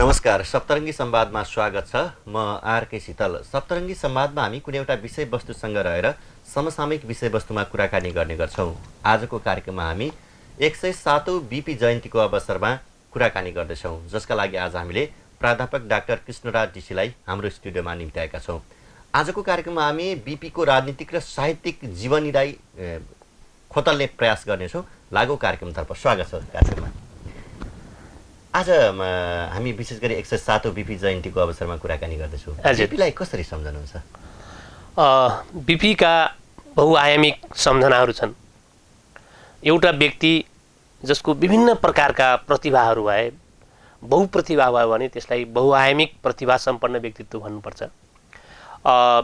नमस्कार, सप्तरङ्गी संवादमा स्वागत छ। म आरके शीतल। सप्तरङ्गी संवादमा हामी कुनै एउटा विषयवस्तुसँग रहेर समसामयिक विषयवस्तुमा कुराकानी गर्ने गर्छौँ। आजको कार्यक्रममा हामी 107औं बीपी जयन्तीको अवसरमा कुराकानी गर्दैछौँ, जसका लागि आज हामीले प्राध्यापक डाक्टर कृष्णराज ढिसीलाई हाम्रो स्टुडियोमा निम्त्याएका छौँ। आजको कार्यक्रममा हामी बीपीको राजनीतिक र साहित्यिक जीवनीलाई खोतल्ने प्रयास गर्नेछौँ। लागौ कार्यक्रमतर्फ स्वागत छ। कार्यक्रममा आज हामी विशेष गरी 107औं बीपी जयन्तीको अवसरमा कुराकानी गर्दैछौँ। बीपीलाई कसरी सम्झनुहुन्छ? बीपीका बहुआयामिक सम्झनाहरू छन्। एउटा व्यक्ति जसको विभिन्न प्रकारका प्रतिभाहरू भए, बहुप्रतिभा भयो भने त्यसलाई बहुआयामिक प्रतिभा सम्पन्न व्यक्तित्व भन्नुपर्छ।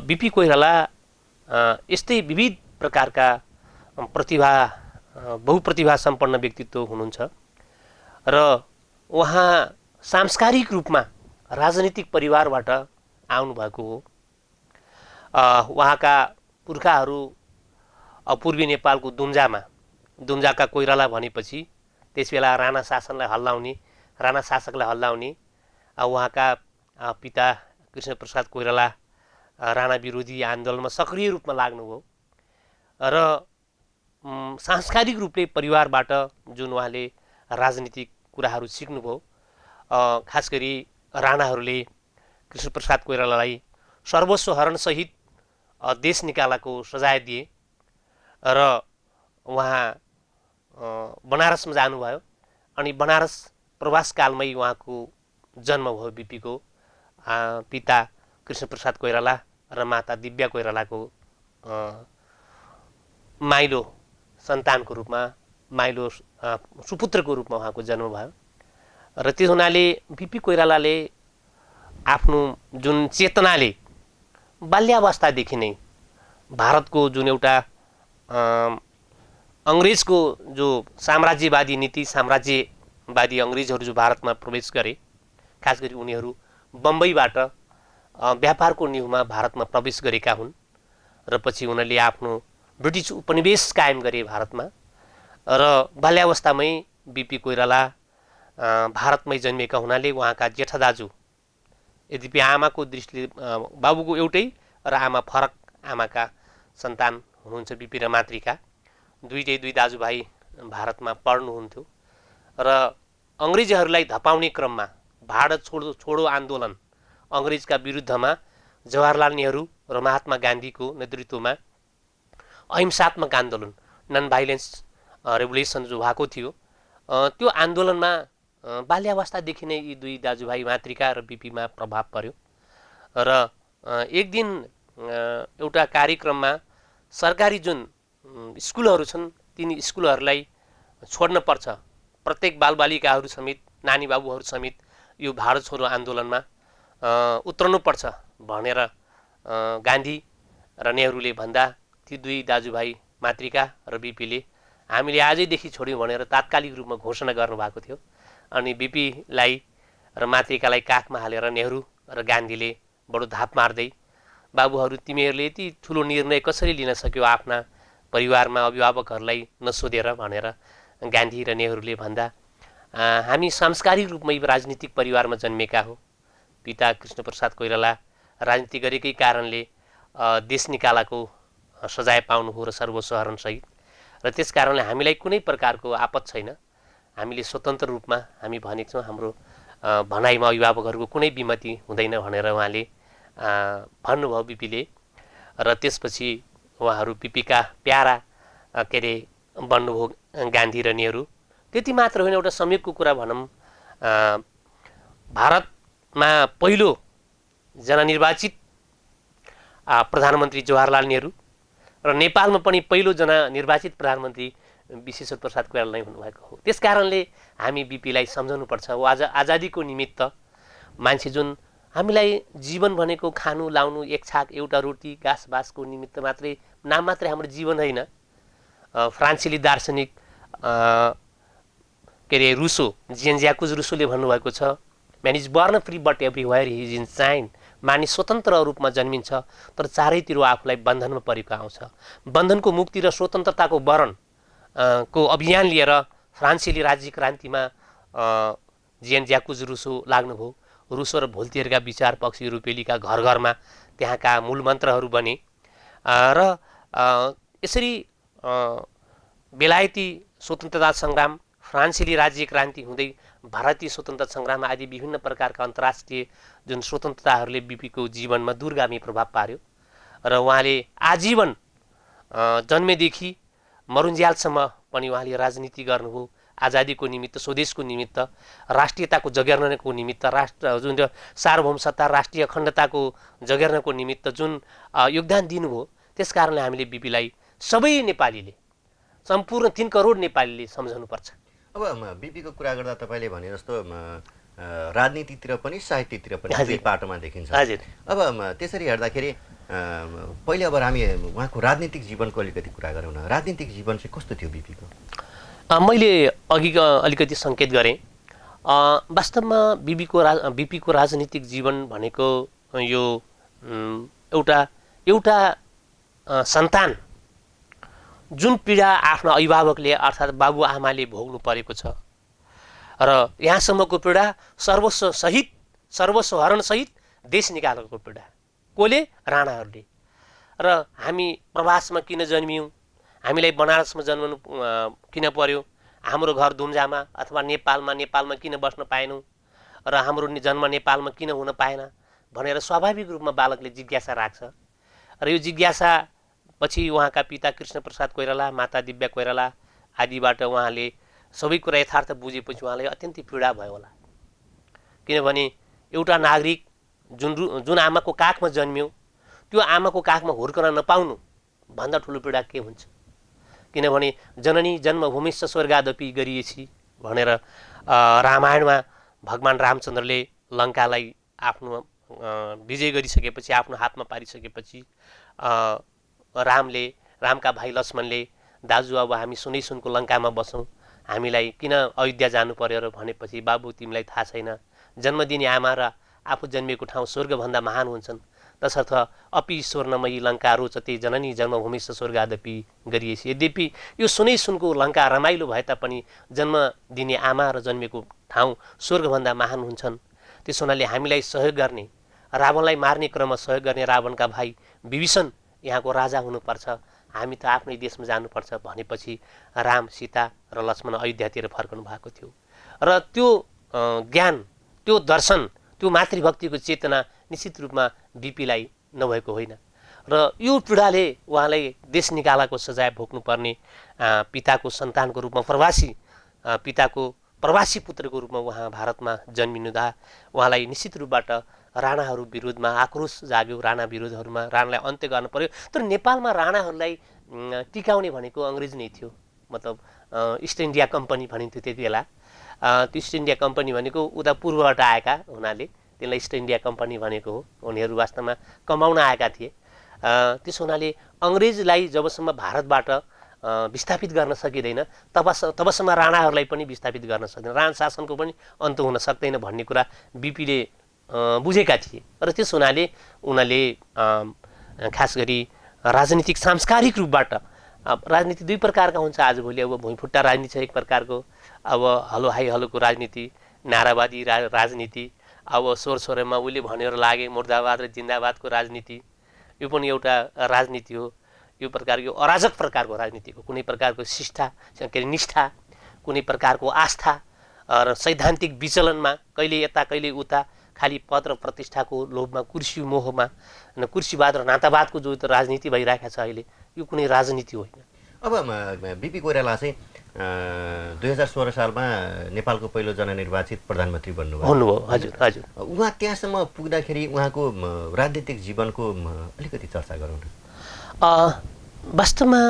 बीपी कोइराला यस्तै विविध प्रकारका बहुप्रतिभा सम्पन्न व्यक्तित्व हुनुहुन्छ र उहाँ सांस्कारिक रूपमा राजनीतिक परिवारबाट आउनुभएको हो। उहाँका पुर्खाहरू पूर्वी नेपालको दुम्जाका कोइराला भनेपछि त्यसबेला राणा शासकलाई हल्लाउने उहाँका पिता कृष्णप्रसाद कोइराला राणा विरोधी आन्दोलनमा सक्रिय रूपमा लाग्नुभयो र सांस्कारिक रूपले परिवारबाट जुन उहाँले राजनीतिक कुराहरू सिक्नुभयो। खास गरी राणाहरूले कृष्णप्रसाद कोइरालालाई सर्वस्व हरणसहित देश निकालाको सजाय दिए र उहाँ बनारसमा जानुभयो अनि बनारस प्रवासकालमै उहाँको जन्म भयो। बीपीको पिता कृष्णप्रसाद कोइराला र माता दिव्या कोइरालाको माइलो सन्तानको रूपमा, माइलो सुपुत्रको रूपमा उहाँको जन्म भयो र त्यस हुनाले बीपी कोइरालाले आफ्नो जुन चेतनाले बाल्यावस्थादेखि नै भारतको जुन एउटा अङ्ग्रेजको जो साम्राज्यवादी नीति, साम्राज्यवादी अङ्ग्रेजहरू जो भारतमा प्रवेश गरे, खास गरी उनीहरू बम्बईबाट व्यापारको न्युमा भारतमा प्रवेश गरेका हुन् र पछि उनीहरूले आफ्नो ब्रिटिस उपनिवेश कायम गरे भारतमा र बाल्यावस्थामै बीपी कोइराला भारतमै जन्मिएका हुनाले उहाँका जेठा दाजु, यद्यपि आमाको दृष्टिले बाबुको एउटै र आमा फरक आमाका सन्तान हुनुहुन्छ बीपी र मातृका, दुई दाजुभाइ भारतमा पढ्नुहुन्थ्यो र अङ्ग्रेजहरूलाई धपाउने क्रममा भारत छोडो आन्दोलन अङ्ग्रेजका विरुद्धमा जवाहरलाल नेहरू र महात्मा गान्धीको नेतृत्वमा अहिंसात्मक आन्दोलन, नन भाइलेन्स रेभोल्युसन जो भएको थियो, त्यो आन्दोलनमा बाल्यावस्थादेखि नै यी दुई दाजुभाइ मातृका र बीपीमा प्रभाव पर्यो र एक दिन एउटा कार्यक्रममा सरकारी जुन स्कुलहरू छन् तिनी स्कुलहरूलाई छोड्न पर्छ, प्रत्येक बालबालिकाहरू समेत, नानी बाबुहरू समेत यो भारत छोडो आन्दोलनमा उत्रनुपर्छ भनेर गान्धी र नेहरूले भन्दा ती दुई दाजुभाइ मातृका र बीपीले हामीले आजैदेखि छोड्यौँ भनेर तात्कालिक रूपमा घोषणा गर्नुभएको थियो। अनि बीपीलाई र मातृकालाई काखमा हालेर नेहरू र गान्धीले बडो धाप मार्दै, बाबुहरू तिमीहरूले यति ठुलो निर्णय कसरी लिन सक्यो आफ्ना परिवारमा अभिभावकहरूलाई नसोधेर भनेर गान्धी र नेहरूले भन्दा हामी सांस्कारिक रूपमै राजनीतिक परिवारमा जन्मेका हो। पिता कृष्णप्रसाद कोइराला राजनीति गरेकै कारणले देश निकालाको सजाय पाउनु हो र सर्वस्व हरणसहित, र त्यस कारणले हामीलाई कुनै प्रकारको आपत छैन, हामीले स्वतन्त्र रूपमा हामी भनेको छौँ, हाम्रो भनाइमा अभिभावकहरूको कुनै विमति हुँदैन भनेर उहाँले भन्नुभयो बीपीले। र त्यसपछि उहाँहरू बीपीका प्यारा बन्नुभयो गान्धी र नेहरू। त्यति मात्र होइन, एउटा संयोगको कुरा भनौँ, भारतमा पहिलो जननिर्वाचित प्रधानमन्त्री जवाहरलाल नेहरू र नेपालमा पनि पहिलो निर्वाचित प्रधानमन्त्री विश्वेश्वर प्रसाद कोइराला नै हुनुभएको हो। त्यस कारणले हामी बीपीलाई सम्झाउनुपर्छ। आज आजादीको निमित्त मान्छे जुन हामीलाई जीवन भनेको खानु लाउनु, एक छाक एउटा रोटी घाँस बाँसको निमित्त मात्रै, नाम मात्रै हाम्रो जीवन होइन। फ्रान्सेली दार्शनिक रुसो, जिएन ज्याकुज रुसोले भन्नुभएको छ, man is born free but everywhere he is in chain. मानिस स्वतन्त्र रूपमा जन्मिन्छ तर चारैतिर आफूलाई बन्धनमा परेको आउँछ। बन्धनको मुक्ति र स्वतन्त्रताको वरण को अभियान लिएर फ्रान्सेली राज्य क्रान्तिमा जिएन ज्याकुज रुसो लाग्नुभयो। रुसो र भोल्टियरका विचार पक्षी रुपेलीका घर घरमा त्यहाँका मूल मन्त्रहरू बने र यसरी बेलायती स्वतन्त्रता सङ्ग्राम, फ्रान्सेली राज्य क्रान्ति हुँदै भारतीय स्वतन्त्रता सङ्ग्राम आदि विभिन्न प्रकारका अन्तर्राष्ट्रिय जुन स्वतन्त्रताहरूले बिपीको जीवनमा दूरगामी प्रभाव पार्यो र उहाँले आजीवन जन्मेदेखि मरुन्ज्यालसम्म पनि उहाँले राजनीति गर्नुभयो। आजादीको निमित्त, स्वदेशको निमित्त, राष्ट्रियताको जगेर्नको निमित्त, राष्ट्र जुन सार्वभौमसत्ता राष्ट्रिय अखण्डताको जगेर्नको निमित्त जुन योगदान दिनुभयो, त्यस कारणले हामीले बिपीलाई सबै नेपालीले, सम्पूर्ण 3 करोड नेपालीले सम्झाउनुपर्छ। अब बिपीको कुरा गर्दा तपाईँले भने जस्तो राजनीतितिर पनि साहित्यतिर पनि दुई पाटोमा देखिन्छ। हजुर। अब त्यसरी हेर्दाखेरि पहिले अब हामी उहाँको राजनीतिक जीवनको अलिकति कुरा गरौँ न। राजनीतिक जीवन चाहिँ कस्तो थियो बिपीको? मैले अघि अलिकति सङ्केत गरेँ। वास्तवमा बिपीको राजनीतिक जीवन भनेको यो एउटा सन्तान जुन पीडा आफ्नो अभिभावकले अर्थात् बाबुआमाले भोग्नु परेको छ र यहाँसम्मको पीडा सर्वस्व हरणसहित देश निकालेको पीडा कोले? राणाहरूले। र हामी प्रवासमा किन जन्मियौँ, हामीलाई बनारसमा जन्मनु किन पर्यो, हाम्रो घर धुम्जामा अथवा नेपालमा किन बस्न पाएनौँ र हाम्रो जन्म नेपालमा किन हुन पाएन भनेर स्वाभाविक रूपमा बालकले जिज्ञासा राख्छ। र यो जिज्ञासा पछि उहाँका पिता कृष्णप्रसाद कोइराला, माता दिव्या कोइराला आदिबाट उहाँले सबै कुरा यथार्थ बुझेपछि उहाँलाई अत्यन्तै पीडा भयो होला। किनभने एउटा नागरिक जुन आमाको काखमा जन्मियो त्यो आमाको काखमा हुर्कन नपाउनु भन्दा ठुलो पीडा के हुन्छ? किनभने जननी जन्मभूमिश्च स्वर्गादपि गरिएछि भनेर रामायणमा भगवान रामचन्द्रले लङ्कालाई आफ्नो विजय गरिसकेपछि, आफ्नो हातमा पारिसकेपछि रामका भाइ लक्ष्मणले दाजु अब हामी सुनै सुनको लङ्कामा बसौँ, हामीलाई किन अयोध्या जानु पर्यो र भनेपछि बाबु तिमीलाई थाहा छैन, जन्म दिने आमा र आफू जन्मिएको ठाउँ स्वर्गभन्दा महान हुन्छन्, तसर्थ अपि स्वर्णमयी लङ्का रोचते जननी जन्मभूमिश्च स्वर्गादपि गरिएछि। यद्यपि यो सुनै सुनको लङ्का रमाइलो भए तापनि जन्म दिने आमा र जन्मेको ठाउँ स्वर्गभन्दा महान हुन्छन्। त्यसो हुनाले हामीलाई सहयोग गर्ने, रावणलाई मार्ने क्रममा सहयोग गर्ने रावणका भाइ विभीषण यहाँको राजा हुनुपर्छ, हामी त आफ्नै देशमा जानुपर्छ भनेपछि राम, सीता र लक्ष्मण अयोध्यातिर फर्कनु भएको थियो। र त्यो ज्ञान, त्यो दर्शन, त्यो मातृभक्तिको चेतना निश्चित रूपमा बिपीलाई नभएको होइन। र यो पीडाले उहाँलाई देश निकालाको सजाय भोग्नुपर्ने पिताको सन्तानको रूपमा पिताको प्रवासी पुत्रको रूपमा उहाँ भारतमा जन्मिनुहुँदा उहाँलाई निश्चित रूपबाट राणाहरू विरुद्धमा आक्रोश जाग्यो। राणा विरोधहरूमा राणालाई अन्त्य गर्नु पर्यो। तर नेपालमा राणाहरूलाई टिकाउने भनेको अङ्ग्रेज नै थियो। मतलब इस्ट इन्डिया कम्पनी भनिन्थ्यो त्यति बेला। त्यो इस्ट इन्डिया कम्पनी भनेको उता पूर्वबाट आएका हुनाले त्यसलाई इस्ट इन्डिया कम्पनी भनेको हो। उनीहरू वास्तवमा कमाउन आएका थिए। त्यसो हुनाले अङ्ग्रेजलाई जबसम्म भारतबाट विस्थापित गर्न सकिँदैन तबसम्म राणाहरूलाई पनि विस्थापित गर्न सक्दैन, राणा शासनको पनि अन्त हुन सक्दैन भन्ने कुरा बिपीले बुझेका थिए। र त्यस हुनाले उनीहरूले खास गरी राजनीतिक सांस्कारिक रूपबाट, राजनीति दुई प्रकारका हुन्छ आजभोलि। अब भुइँफुट्टा राजनीति छ एक प्रकारको, अब हलो हाई हलोको राजनीति, नारावादी राजनीति, अब स्वरमा उसले भनेर लागे मुर्दाबाद र जिन्दाबादको राजनीति, यो पनि एउटा राजनीति हो। यो प्रकारको अराजक प्रकारको राजनीति हो। कुनै प्रकारको निष्ठा, कुनै प्रकारको आस्था र सैद्धान्तिक विचलनमा कहिले यता कहिले उता, खालि पद र प्रतिष्ठाको लोभमा, कुर्सी मोहमा, कुर्सीवाद र नातावादको जो राजनीति भइरहेको छ अहिले, यो कुनै राजनीति होइन। अब बिपी कोइराला चाहिँ 2016 सालमा नेपालको पहिलो जननिर्वाचित प्रधानमन्त्री बन्नुभयो। हजुर हजुर। उहाँ त्यहाँसम्म पुग्दाखेरि उहाँको राजनीतिक जीवनको अलिकति चर्चा गरौँ न। वास्तवमा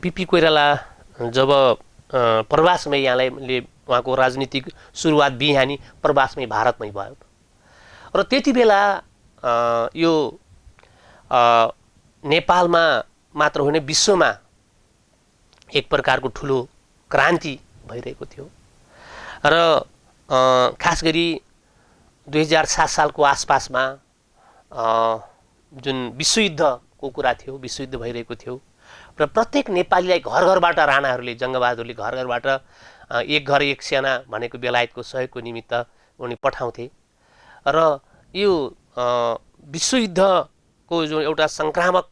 बिपी कोइराला जब प्रवासमै यहाँले उहाँको राजनीतिक सुरुवात बिहानी प्रवासमै भारतमै भयो र त्यति बेला यो नेपालमा मात्र होइन विश्वमा एक प्रकारको ठुलो क्रान्ति भइरहेको थियो। र खास गरी 2007 सालको आसपासमा जुन विश्वयुद्धको कुरा थियो, विश्वयुद्ध भइरहेको थियो र प्रत्येक नेपालीलाई घर घरबाट राणाहरूले, जङ्गबहादुरले घर घरबाट एक घर एक सेना भनेको बेलायतको सहयोगको निमित्त उनी पठाउँथे र यो विश्वयुद्धको जो एउटा संक्रामक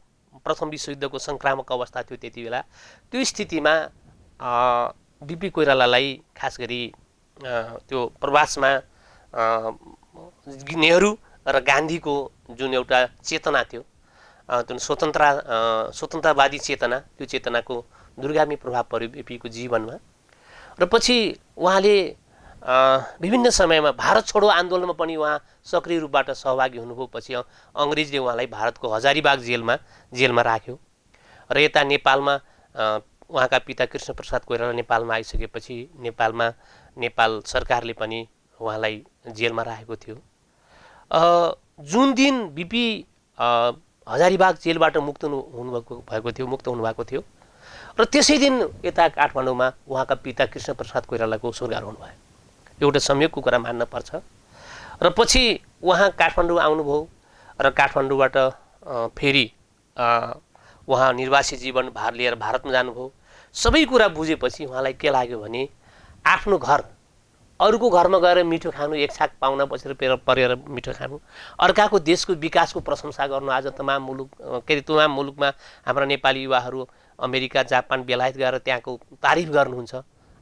प्रथम विश्वयुद्धको संक्रामक अवस्था थियो त्यति बेला त्यो स्थितिमा बिपी कोइरालालाई खास गरी त्यो प्रवासमा नेहरू र गान्धीको जुन एउटा चेतना थियो जुन स्वतन्त्रवादी चेतना त्यो चेतनाको दूरगामी प्रभाव पर्यो बिपीको जीवनमा र पछि उहाँले विभिन्न समयमा भारत छोडो आन्दोलनमा पनि उहाँ सक्रिय रूपबाट सहभागी हुनुभयो पछि अङ्ग्रेजले उहाँलाई भारतको हजारीबाग जेलमा राख्यो र यता नेपालमा उहाँका पिता कृष्णप्रसाद कोइराला नेपालमा आइसकेपछि नेपाल सरकारले पनि उहाँलाई जेलमा राखेको थियो जुन दिन बिपी हजारीबाग जेलबाट मुक्त हुनुभएको थियो र त्यसै दिन यता काठमाडौँमा उहाँका पिता कृष्णप्रसाद कोइरालाको स्वर्गारोहण भयो एउटा संयोगको कुरा मान्न पर्छ र पछि उहाँ काठमाडौँ आउनुभयो र काठमाडौँबाट फेरि उहाँ निर्वासित जीवन भार लिएर भारतमा जानुभयो सबै कुरा बुझेपछि उहाँलाई के लाग्यो भने आफ्नो घर अरूको घरमा गएर मिठो खानु एक छाक पाउना बसेर परेर मिठो खानु अर्काको देशको विकासको प्रशंसा गर्नु आज तमाम मुलुकमा हाम्रा नेपाली युवाहरू अमेरिका जापान बेलायत गएर त्यहाँको तारिफ गर्नुहुन्छ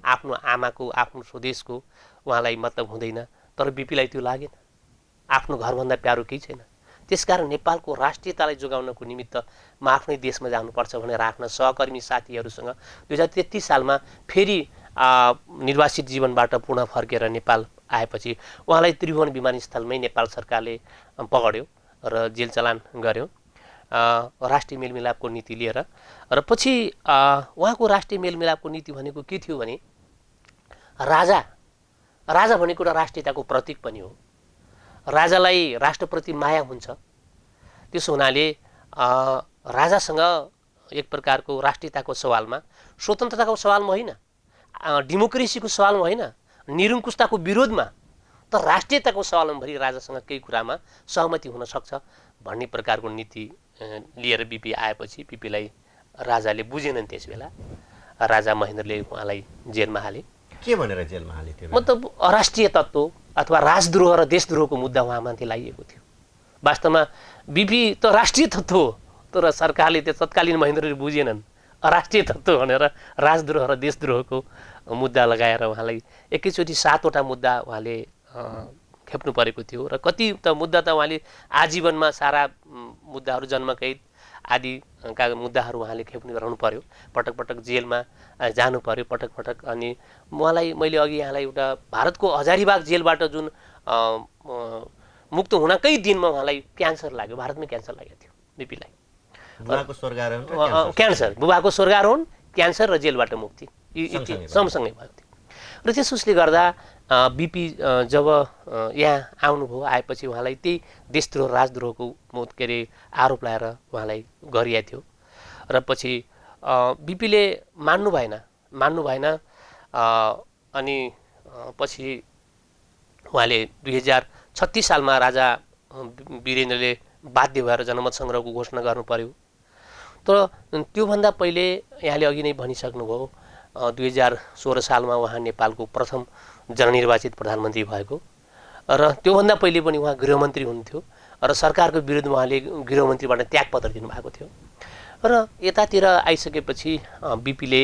आफ्नो आमाको आफ्नो स्वदेशको उहाँलाई मतलब हुँदैन तर बिपीलाई त्यो लागेन आफ्नो घरभन्दा प्यारो केही छैन त्यसकारण नेपालको राष्ट्रियतालाई जोगाउनको निमित्त म आफ्नै देशमा जानुपर्छ भनेर आफ्ना सहकर्मी साथीहरूसँग 2033 सालमा फेरि निर्वासित जीवनबाट पुनः फर्केर नेपाल आएपछि उहाँलाई त्रिभुवन विमानस्थलमै नेपाल सरकारले पक्ड्यो र जेल चलान गर्यो राष्ट्रिय मेलमिलापको नीति लिएर र पछि उहाँको राष्ट्रिय मेलमिलापको नीति भनेको के थियो भने राजा भनेको एउटा राष्ट्रियताको प्रतीक पनि हो राजालाई राष्ट्रप्रति माया हुन्छ त्यसो हुनाले राजासँग एक प्रकारको राष्ट्रियताको सवालमा स्वतन्त्रताको सवालमा होइन डेमोक्रेसीको सवालमा होइन निरङ्कुशताको विरोधमा तर राष्ट्रियताको सवालमा भरि राजासँग केही कुरामा सहमति हुन सक्छ भन्ने प्रकारको नीति लिएर बिपी आएपछि बिपीलाई राजाले बुझेनन् त्यसबेला राजा महेन्द्रले उहाँलाई जेलमा हाले के भनेर जेलमा हाले त्यो मतलब अराष्ट्रिय तत्त्व अथवा राजद्रोह र देशद्रोहको मुद्दा उहाँमाथि लागिएको थियो वास्तवमा बिपी त राष्ट्रिय तत्त्व हो तर सरकारले त्यो तत्कालीन महेन्द्रले बुझेनन् अराष्ट्रिय तत्त्व भनेर राजद्रोह र देशद्रोहको मुद्दा लगाएर उहाँलाई एकैचोटि 7वटा मुद्दा उहाँले खेप्नु परेको थियो र कति त मुद्दा त उहाँले आजीवनमा सारा मुद्दाहरू जन्मकैद आदिका मुद्दाहरू उहाँले खेप्नु रहनु पर्यो पटक पटक जेलमा जानु पर्यो पटक पटक अनि मैले अघि यहाँलाई एउटा भारतको हजारीबाग जेलबाट जुन मुक्त हुनकै दिनमा उहाँलाई क्यान्सर लाग्यो भारतमै क्यान्सर लागेको थियो बिपीलाई बुबाको स्वर्गारोहण क्यान्सर र जेलबाट मुक्ति सँगसँगै भएको थियो र त्यसोस्ले गर्दा बिपी जब यहाँ आउनुभयो आएपछि उहाँलाई त्यही देशद्रोह राजद्रोहको आरोप लगाएर उहाँलाई गरिएको थियो र पछि बिपीले मान्नु भएन अनि पछि उहाँले 2036 सालमा राजा वीरेन्द्रले बाध्य भएर जनमत सङ्ग्रहको घोषणा गर्नु पर्यो तर त्योभन्दा पहिले यहाँले अघि नै भनिसक्नुभयो 2016 सालमा उहाँ नेपालको प्रथम जननिर्वाचित प्रधानमन्त्री भएको र त्योभन्दा पहिले पनि उहाँ गृहमन्त्री हुनुहुन्थ्यो र सरकारको विरुद्धमा उहाँले गृहमन्त्रीबाट त्यागपत्र दिनुभएको थियो र यतातिर आइसकेपछि बिपीले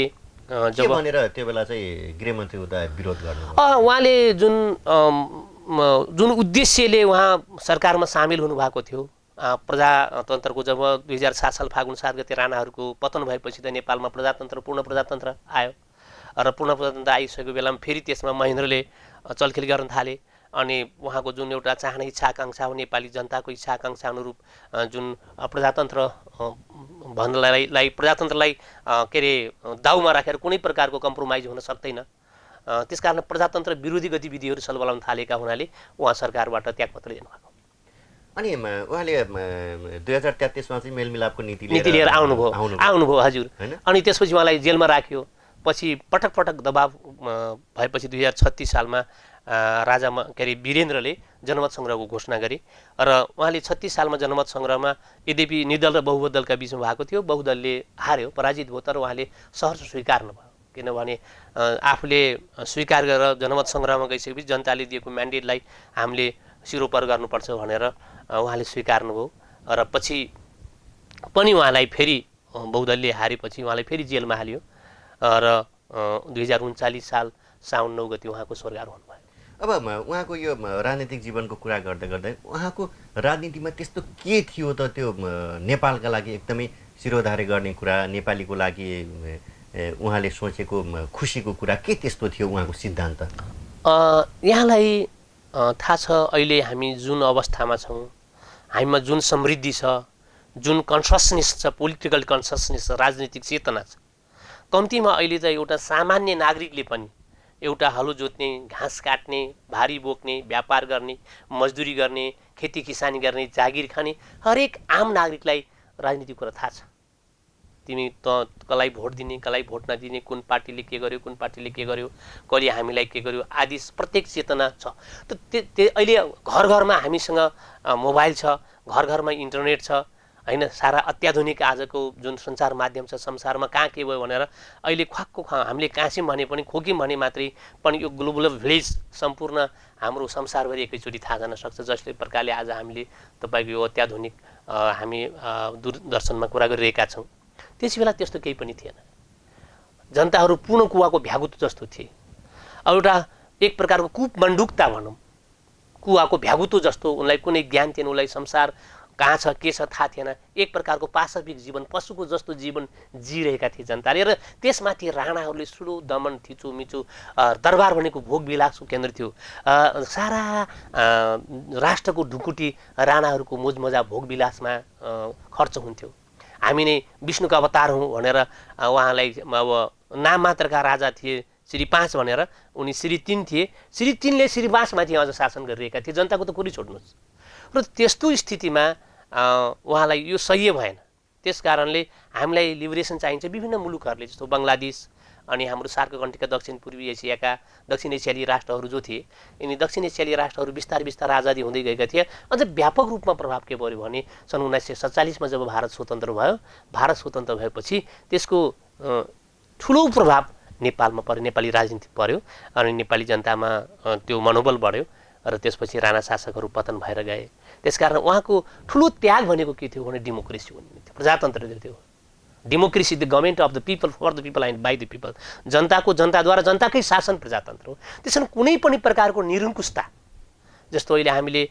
जब भनेर त्यो बेला चाहिँ गृहमन्त्री हुँदा विरोध गर्नु उहाँले जुन उद्देश्यले उहाँ सरकारमा सामेल हुनुभएको थियो प्रजातन्त्रको जब 2007 साल फागुन 7 गते राणाहरूको पतन भएपछि त नेपालमा पूर्ण प्रजातन्त्र आयो र पूर्ण प्रजातन्त्र आइसकेको बेलामा फेरि त्यसमा महेन्द्रले चलखेल गर्न थाले अनि उहाँको जुन एउटा चाहना इच्छा आकाङ्क्षा हो नेपाली जनताको इच्छा आकाङ्क्षा अनुरूप जुन प्रजातन्त्र भन्नलाई प्रजातन्त्रलाई दाउमा राखेर कुनै प्रकारको कम्प्रोमाइज हुन सक्दैन त्यसकारण प्रजातन्त्र विरोधी गतिविधिहरू सलबलाउन थालेका हुनाले उहाँ सरकारबाट त्यागपत्र दिनुभएको अनि उहाँले 2033 मा चाहिँ मेलमिलापको नीति लिएर आउनुभयो हजुर अनि त्यसपछि उहाँलाई जेलमा राख्यो पछि पटक पटक दबाव भएपछि 2036 सालमा राजा वीरेन्द्रले जनमत सङ्ग्रहको घोषणा गरे र उहाँले 36 सालमा जनमत सङ्ग्रहमा यद्यपि निर्दल र बहुमत दलका बिचमा भएको थियो बहुदलले हार्यो पराजित भयो तर उहाँले सहर्ष स्वीकार्नुभयो किनभने आफूले स्वीकार गरेर जनमत सङ्ग्रहमा गइसकेपछि जनताले दिएको म्यान्डेटलाई हामीले सिरोपर गर्नुपर्छ भनेर उहाँले स्वीकार्नुभयो र पछि पनि उहाँलाई फेरि बहुदलले हारेपछि उहाँलाई फेरि जेलमा हालियो र 2039 साल साउन 9 गते उहाँको स्वर्गारोहण भयो। अब उहाँको यो राजनीतिक जीवनको कुरा गर्दै गर्दै उहाँको राजनीतिमा त्यस्तो के थियो त त्यो नेपालका लागि एकदमै शिरोधार्य गर्ने कुरा, नेपालीको लागि उहाँले सोचेको खुसीको कुरा के त्यस्तो थियो उहाँको सिद्धान्त? यहाँलाई थाहा छ अहिले हामी जुन अवस्थामा छौँ, हामीमा जुन समृद्धि छ, जुन कन्ससनेस छ, पोलिटिकल कन्ससनेस छ, राजनीतिक चेतना छ, कम्तीमा अहिले त एउटा सामान्य नागरिकले पनि एउटा हलो जोत्ने, घाँस काट्ने, भारी बोक्ने, व्यापार गर्ने, मजदुरी गर्ने, खेती किसानी गर्ने, जागिर खाने हरेक आम नागरिकलाई राजनीतिक कुरा थाहा छ। तिमी त कसलाई भोट दिने, कसलाई भोट नदिने, कुन पार्टीले के गर्यो, कुन पार्टीले के गर्यो, कसले हामीलाई के गर्यो आदि प्रत्येक चेतना छ। त अहिले घर घरमा हामीसँग मोबाइल छ, घर घरमा इन्टरनेट छ हैन, सारा अत्याधुनिक आजको जुन सञ्चार माध्यम छ, संसारमा कहाँ के भयो भनेर अहिले ख्वाक्को हामीले काँस्यौँ भने पनि, खोक्यौँ भने मात्रै पनि यो ग्लोबल भिलेज सम्पूर्ण हाम्रो संसारभरि एकैचोटि थाहा जान सक्छ। जसले प्रकारले आज हामीले तपाईँको यो अत्याधुनिक हामी दूरदर्शनमा कुरा गरिरहेका छौँ, त्यस बेला त्यस्तो केही पनि थिएन। जनताहरू पूर्ण कुवाको भ्यागुत जस्तो थिए। अब एउटा एक प्रकारको कुपमण्डुकता भनौँ, कुवाको भ्यागुतो जस्तो, उनलाई कुनै ज्ञान थिएन, उनलाई संसार कहाँ छ के छ थाहा थिएन। एक प्रकारको पाशविक जीवन, पशुको जस्तो जीवन जिरहेका थिए जनताले। र त्यसमाथि राणाहरूले ठुलो दमन थिचोमिचो, दरबार भनेको भोग विलासको केन्द्र थियो। सारा राष्ट्रको ढुकुटी राणाहरूको मोजमजा भोग विलासमा खर्च हुन्थ्यो। हामी नै विष्णुको अवतार हौँ भनेर उहाँलाई अब नाम मात्रका राजा थिए, श्री 5 भनेर, उनी श्री 3 थिए। श्री 3ले श्री 5 माथि अझ शासन गरिरहेका थिए। जनताको त कुरै छोड्नुहोस्। र त्यस्तो स्थितिमा उहाँलाई यो सह्य भएन। त्यस कारणले हामीलाई लिबरेसन चाहिन्छ। विभिन्न मुलुकहरूले जस्तो बङ्गलादेश अनि हाम्रो सार्ककन्ट्रीका दक्षिण पूर्वी एसियाका दक्षिण एसियाली राष्ट्रहरू जो थिए, यिनी दक्षिण एसियाली राष्ट्रहरू बिस्तारै बिस्तारै आजादी हुँदै गएका थिए। अझ व्यापक रूपमा प्रभाव के पर्यो भने सन् 1947 जब भारत स्वतन्त्र भयो, भारत स्वतन्त्र भएपछि त्यसको ठुलो प्रभाव नेपालमा पर्यो, नेपाली राजनीति पर्यो अनि नेपाली जनतामा त्यो मनोबल बढ्यो र त्यसपछि राणा शासकहरू पतन भएर गए। त्यसकारण उहाँको ठुलो त्याग भनेको के थियो भने डेमोक्रेसी भन्ने थियो, प्रजातन्त्र थियो। Democracy the government of the people, for the people and by the people. जनताको जनताद्वारा जनताकै शासन प्रजातन्त्र हो। त्यसमा कुनै पनि प्रकारको निरङ्कुशता, जस्तो अहिले हामीले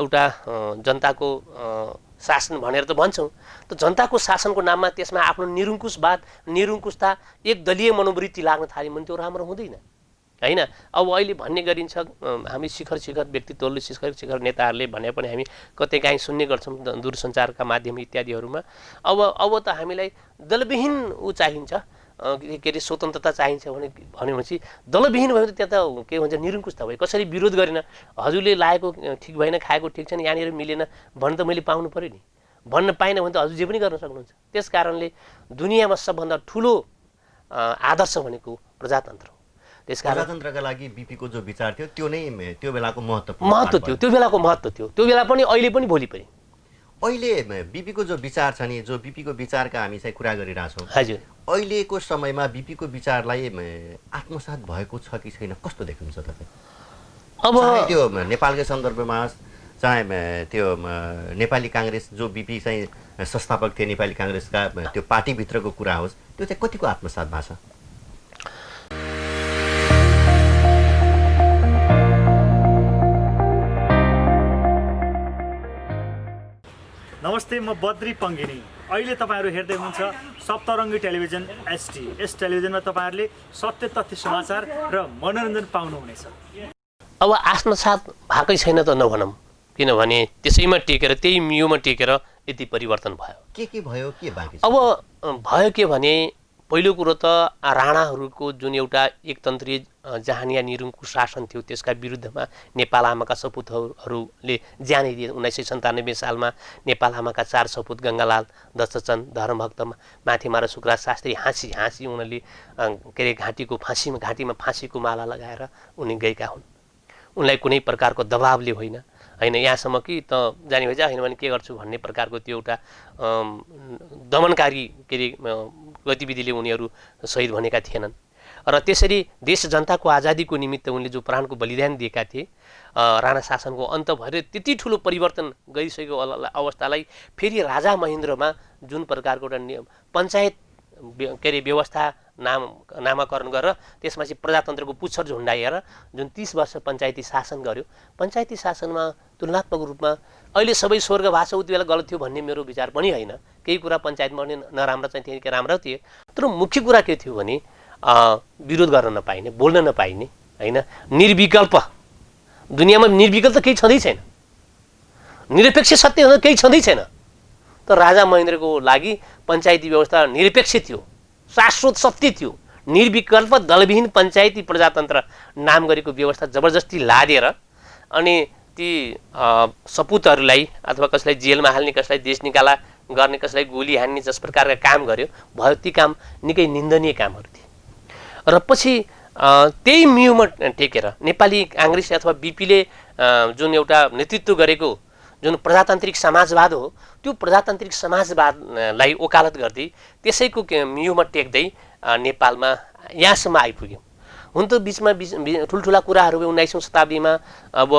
एउटा जनताको शासन भनेर त भन्छौँ, त जनताको शासनको नाममा त्यसमा आफ्नो निरङ्कुशता, एक दलीय मनोवृत्ति लाग्न थाल्यो भने त्यो राम्रो हुँदैन हैन। अब अहिले भन्ने गरिन्छ, हामी शिखर व्यक्तित्वहरूले, शिखर नेताहरूले भने पनि हामी कतैकाहीँ सुन्ने गर्छौँ दूरसञ्चारका माध्यम इत्यादिहरूमा। अब त हामीलाई दलविहीन चाहिन्छ, के अरे स्वतन्त्रता चाहिन्छ भनेपछि दलविहीन भयो त त्यहाँ त के भन्छ निरङ्कुशता भयो। कसरी विरोध गरेन, हजुरले लागेको ठिक भएन, खाएको ठिक छैन, यहाँनिर मिलेन भन्न त मैले पाउनु पऱ्यो नि। भन्न पाइनँ भने त हजुर जे पनि गर्न सक्नुहुन्छ। त्यस कारणले दुनियाँमा सबभन्दा ठुलो आदर्श भनेको प्रजातन्त्र हो। त्यसकारण प्रजातन्त्रका लागि बीपीको जो विचार थियो त्यो नै त्यो बेलाको महत्त्व थियो। त्यो बेलाको महत्त्व थियो, त्यो बेला पनि, अहिले पनि, भोलि पनि। अहिले बीपीको जो विचार छ नि, जो बीपीको विचारका हामी चाहिँ कुरा गरिरहेछौँ, हजुर, अहिलेको समयमा बीपीको विचारलाई आत्मसात भएको छ कि छैन, कस्तो देख्नुहुन्छ तपाईँ? अब त्यो नेपालकै सन्दर्भमा, चाहे त्यो नेपाली काङ्ग्रेस जो बीपी चाहिँ संस्थापक थिए नेपाली काङ्ग्रेसका, त्यो पार्टीभित्रको कुरा होस्, त्यो चाहिँ कतिको आत्मसात भएको छ? नमस्ते, म बद्री पङ्गिनी। अहिले तपाईँहरू हेर्दै हुनुहुन्छ सप्तरङ्गी टेलिभिजन एचडी। यस टेलिभिजनमा तपाईँहरूले सत्य तथ्य समाचार र मनोरञ्जन पाउनुहुनेछ। अब आत्मसात भएकै छैन त नभनौँ, किनभने त्यसैमा टेकेर, त्यही मियोमा टेकेर यति परिवर्तन भयो। के भयो, के बाँकी छ? अब भयो के भने, पहिलो कुरो त राणाहरूको जुन एउटा एकतन्त्रीय जहानिया निरङ्कुश शासन थियो त्यसका विरुद्धमा नेपाल आमाका सपुतहरूले ज्यानै दिए। 1997 सालमा नेपाल आमाका 4 सपुत गङ्गालाल, दशचन्द, धर्मभक्त, माथिमारा सुकराज शास्त्री हाँसी उनीहरूले के अरे घाँटीमा फाँसीको माला लगाएर उनी गएका हुन्। उनलाई कुनै प्रकारको दबावले होइन, यहाँसम्म कि त जाने भएछ होइन भने के गर्छु भन्ने प्रकारको त्यो एउटा दमनकारी के अरे गतिविधिले उनीहरू शहीद भनेका थिएनन्। र त्यसरी देश जनताको आजादीको निमित्त उनले जो प्राणको बलिदान दिएका थिए, राणा शासनको अन्त भएर त्यति ठुलो परिवर्तन गरिसकेको अवस्थालाई फेरि राजा महेन्द्रमा जुन प्रकारको एउटा पञ्चायत व्यवस्था नामाकरण गरेर त्यसमा चाहिँ प्रजातन्त्रको पुच्छर झुन्डाएर जुन 30 वर्ष पञ्चायती शासन गर्यो, पञ्चायती शासनमा तुलनात्मक रूपमा अहिले सबै स्वर्ग भाषा उति बेला गलत थियो भन्ने मेरो विचार पनि होइन। केही कुरा पञ्चायतमा पनि नराम्रो चाहिँ थिए, राम्रो थिए, तर मुख्य कुरा के थियो भने विरोध गर्न नपाइने, बोल्न नपाइने, होइन, निर्विकल्प, दुनियाँमा निर्विकल्प केही छँदै छैन, निरपेक्ष सत्य केही छँदै छैन। तर राजा महेन्द्रको लागि पञ्चायती व्यवस्था निरपेक्ष थियो, शाश्वत सत्य थियो, निर्विकल्प दलविहीन पञ्चायती प्रजातन्त्र नाम गरेको व्यवस्था जबरजस्ती लादेर अनि ती सपुतहरूलाई अथवा कसैलाई जेलमा हाल्ने, कसैलाई देश निकाला गर्ने, कसैलाई गोली हान्ने जस प्रकारका काम गर्यो भयो, ती काम निकै निन्दनीय कामहरू थिए। र पछि त्यही म्युमा टेकेर नेपाली काङ्ग्रेस अथवा बिपीले जुन एउटा नेतृत्व गरेको जुन प्रजातान्त्रिक समाजवाद हो, त्यो प्रजातान्त्रिक समाजवादलाई वकालत गर्दै त्यसैको म्युमा टेक्दै नेपालमा यहाँसम्म आइपुग्यौँ। हुन त बिचमा ठुल्ठुला कुराहरू 19औँ शताब्दीमा अब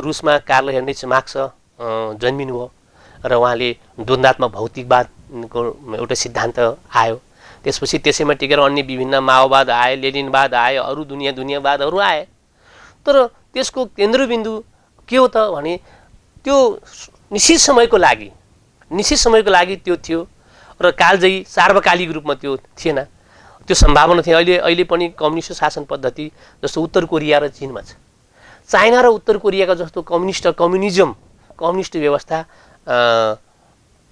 रुसमा कार्ल हेनरिच मार्क्स जन्मिनुभयो र उहाँले द्वन्द्वात्मक भौतिकवादको एउटा सिद्धान्त आयो। त्यसपछि त्यसैमा टिकेर अन्य विभिन्न माओवाद आए, लेनिनवाद आए, अरू दुनियाँवादहरू आए। तर त्यसको केन्द्रबिन्दु के हो त भने त्यो निश्चित समयको लागि त्यो थियो र कालजयी सार्वकालिक रूपमा त्यो थिएन, त्यो सम्भावना थियो। अहिले पनि कम्युनिस्ट शासन पद्धति जस्तो उत्तर कोरिया र चीनमा छ। चाइना र उत्तर कोरियाका जस्तो कम्युनिस्ट व्यवस्था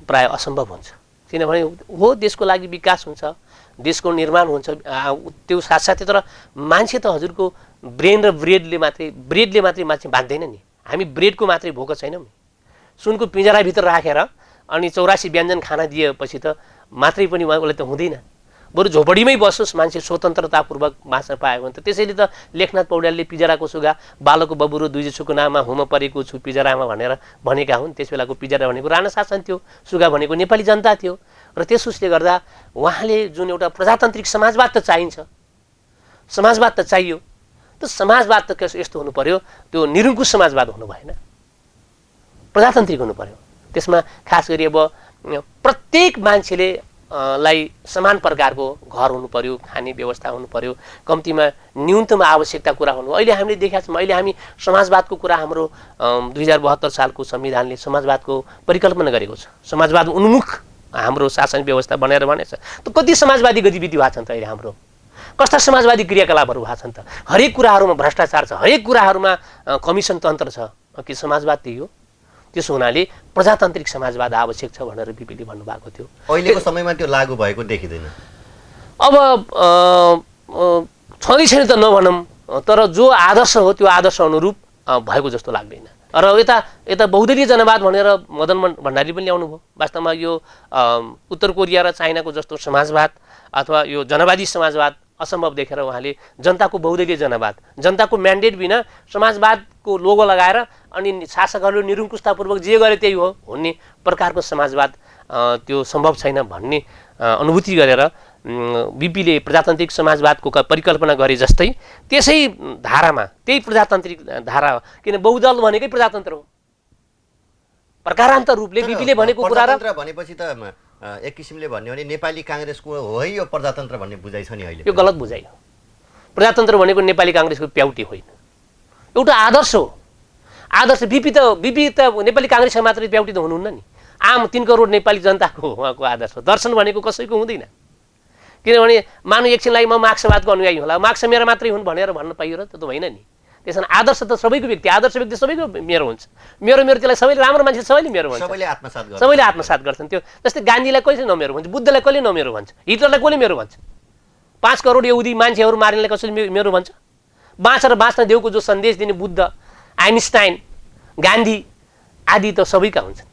प्राय असम्भव हुन्छ, किनभने हो देशको लागि विकास हुन्छ, देशको निर्माण हुन्छ, त्यो साथसाथै तर मान्छे त हजुरको ब्रेन र ब्रेडले मात्रै मान्छे बाँध्दैन नि। हामी ब्रेडको मात्रै भोक छैनौँ। सुनको पिँजराभित्र राखेर अनि 84 व्यञ्जन खाना दिएपछि त मात्रै पनि उसलाई त हुँदैन। बरु झोपडीमै बसोस्, मान्छे स्वतन्त्रतापूर्वक बाँच्न पायो भने त। त्यसैले त लेखनाथ पौड्यालले पिँजराको सुगा बालको बबुरो दुईजेछुको नाममा हुम परेको छु पिँजरामा भनेर भनेका हुन्। त्यस बेलाको पिँजरा भनेको राणा शासन थियो, सुगा भनेको नेपाली जनता थियो। र त्यस उसले गर्दा उहाँले जुन एउटा प्रजातान्त्रिक समाजवाद त चाहिन्छ, समाजवाद त चाहियो, त समाजवाद त यस्तो हुनु पर्यो, त्यो निरङ्कुश समाजवाद हुनु भएन, प्रजातान्त्रिक हुनु पर्यो। त्यसमा खास गरी अब प्रत्येक मान्छेले लाई समान प्रकारको घर हुनु पर्यो, खाने व्यवस्था हुनु पर्यो, कम्तीमा न्यूनतम आवश्यकता कुरा हुनु। अहिले हामीले देखेका छौँ, अहिले हामी समाजवादको कुरा हाम्रो 2072 सालको संविधानले समाजवादको परिकल्पना गरेको छ। समाजवाद उन्मुख हाम्रो शासन व्यवस्था बनाएर भनेछ। त कति समाजवादी गतिविधि भएको छन् त अहिले हाम्रो, कस्ता समाजवादी क्रियाकलापहरू भएको छन् त। हरेक कुराहरूमा भ्रष्टाचार छ, हरेक कुराहरूमा कमिसन तन्त्र छ। कि समाजवाद त्यही हो? त्यसो हुनाले प्रजातान्त्रिक समाजवाद आवश्यक छ भनेर बिपीले भन्नुभएको थियो। अहिलेको समयमा त्यो लागू भएको देखिँदैन। अब छँदै छैन त नभनौँ, तर जो आदर्श हो त्यो आदर्श अनुरूप भएको जस्तो लाग्दैन। र यता बहुदलीय जनवाद भनेर मदन भण्डारी पनि ल्याउनु भयो। वास्तवमा यो उत्तर कोरिया र चाइनाको जस्तो समाजवाद अथवा यो जनवादी समाजवाद असम्भव देखेर उहाँले जनताको बहुदलीय जनवाद, जनताको म्यान्डेट बिना समाजवादको लोगो लगाएर अनि शासकहरूले निरङ्कुशतापूर्वक जे गरे त्यही हो भन्ने प्रकारको समाजवाद त्यो सम्भव छैन भन्ने अनुभूति गरेर बिपीले प्रजातान्त्रिक समाजवादको परिकल्पना गरे जस्तै त्यसै धारामा त्यही प्रजातान्त्रिक धारा हो। किन बहुदल भनेकै प्रजातन्त्र हो। प्रकारान्तर रूपले बिपीले भनेको कुरा र भनेपछि त एक किसिमले भन्यो भने नेपाली काङ्ग्रेसको हो यो प्रजातन्त्र भन्ने बुझाइ छ नि अहिले। यो गलत बुझाइ हो। प्रजातन्त्र भनेको नेपाली काङ्ग्रेसको प्याउटी होइन, एउटा आदर्श हो। आदर्श बिपी त नेपाली काङ्ग्रेसका मात्रै प्याउटी त हुनुहुन्न नि, आम 3 करोड नेपाली जनताको उहाँको आदर्श हो। दर्शन भनेको कसैको हुँदैन। किनभने मानु एकछिनलाई म मार्क्सवादको अनुयायी होला, मार्क्स मेरा मात्रै हुन् भनेर भन्न पाइयो र? त होइन नि। त्यसैले आदर्श त सबैको व्यक्ति, आदर्श व्यक्ति सबैको मेरो हुन्छ। मेरो त्यसलाई सबैले राम्रो मान्छे सबैले मेरो भन्छ, सबैले आत्मसात गर्छन्। त्यो जस्तै गान्धीलाई कहिले नमेरो भन्छ, बुद्धलाई कहिले नमेरो भन्छ, हिटलरलाई कसले मेरो भन्छ, 5 करोड यहुदी मान्छेहरू मार्नेलाई कसैले मेरो भन्छ? बाँचेर बाँच्न देउको जो सन्देश दिने बुद्ध, आइन्स्टाइन, गान्धी आदि त सबैका हुन्छन्।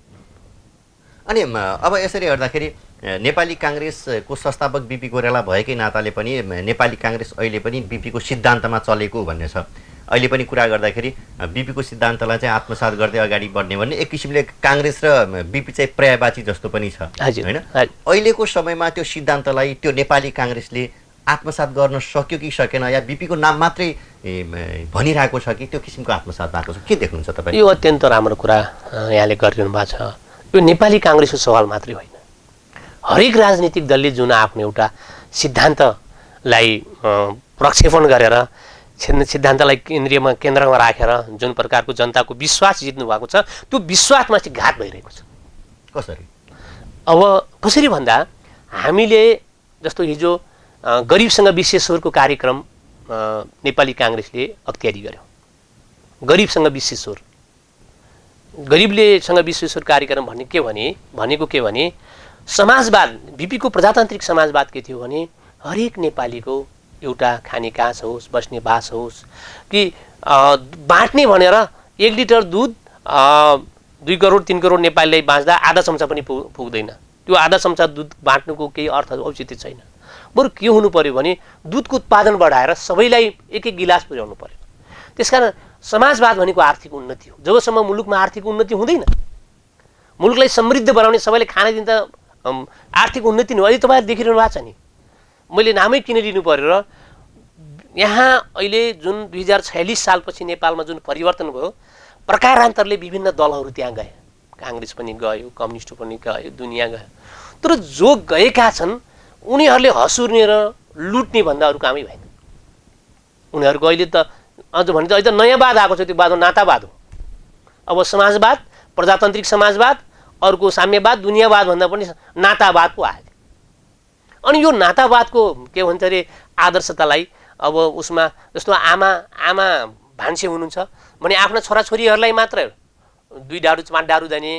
अनि अब यसरी हेर्दाखेरि नेपाली काङ्ग्रेसको संस्थापक बिपी कोइराला भएकै नाताले पनि नेपाली काङ्ग्रेस अहिले पनि बिपीको सिद्धान्तमा चलेको भन्ने छ। अहिले पनि कुरा गर्दाखेरि बिपीको सिद्धान्तलाई चाहिँ आत्मसात गर्दै अगाडि बढ्ने भन्ने एक किसिमले काङ्ग्रेस र बिपी चाहिँ पर्यायवाची जस्तो पनि छ, होइन? अहिलेको समयमा त्यो सिद्धान्तलाई त्यो नेपाली काङ्ग्रेसले आत्मसात गर्न सक्यो कि सकेन, या बिपीको नाम मात्रै भनिरहेको छ कि त्यो किसिमको आत्मसात भएको छ? के देख्नुहुन्छ तपाईँ? यो अत्यन्त राम्रो कुरा यहाँले गरिरहनु भएको छ। यो नेपाली काङ्ग्रेसको सवाल मात्रै होइन, हरेक राजनीतिक दलले जुन आफ्नो एउटा सिद्धान्तलाई प्रक्षेपण गरेर सिद्धान्तलाई केन्द्रमा राखेर जुन प्रकारको जनताको विश्वास जित्नु भएको छ, त्यो विश्वासमा चाहिँ घात भइरहेको छ। कसरी? अब कसरी भन्दा, हामीले जस्तो हिजो गरिबसँग विशेष स्वरको कार्यक्रम नेपाली काङ्ग्रेसले अख्तियारी गर्यो। गरिबसँग विशेष स्वर, गरिबलेसँग विशेष स्वर कार्यक्रम भनेको के भने समाजवाद, बिपीको प्रजातान्त्रिक समाजवाद के थियो भने हरेक नेपालीको एउटा खाने काँस होस्, बस्ने बास होस्, कि बाँट्ने भनेर 1 लिटर दुध 2 करोड 3 करोड नेपालीलाई बाँच्दा आधा चम्चा पनि पुग्दैन। त्यो आधा चम्चा दुध बाँट्नुको केही अर्थ औचित्य छैन। बरु के हुनु पर्यो भने दुधको उत्पादन बढाएर सबैलाई 1-1 गिलास पुर्याउनु पर्यो। त्यसकारण समाजवाद भनेको आर्थिक उन्नति हो। जबसम्म मुलुकमा आर्थिक उन्नति हुँदैन, मुलुकलाई समृद्ध बनाउने, सबैले खाना दिँदा आर्थिक उन्नति नै हो। अहिले तपाईँहरू देखिरहनु भएको छ नि, मैले नामै किन लिनु पर्यो र यहाँ अहिले जुन 2046 सालपछि नेपालमा जुन परिवर्तन भयो, प्रकारान्तरले विभिन्न दलहरू त्यहाँ गए, काङ्ग्रेस पनि गयो, कम्युनिस्ट पनि गयो, दुनियाँ गयो। तर जो गएका छन् उनीहरूले हँसुर्ने र लुट्ने भन्दा अरू कामै भएन। उनीहरूको अहिले त अझ भने त अहिले त नयाँ वाद आएको छ, त्यो वाद नातावाद हो। अब समाजवाद, प्रजातान्त्रिक समाजवाद, अर्को साम्यवाद, दुनियाँवाद भन्दा पनि नातावाद पो आयो। अनि यो नातावादको के भन्छ अरे आदर्शतालाई अब उसमा जस्तो आमा भान्से हुनुहुन्छ भने आफ्ना छोराछोरीहरूलाई मात्र 2 डाडु 5 डाडु दिने,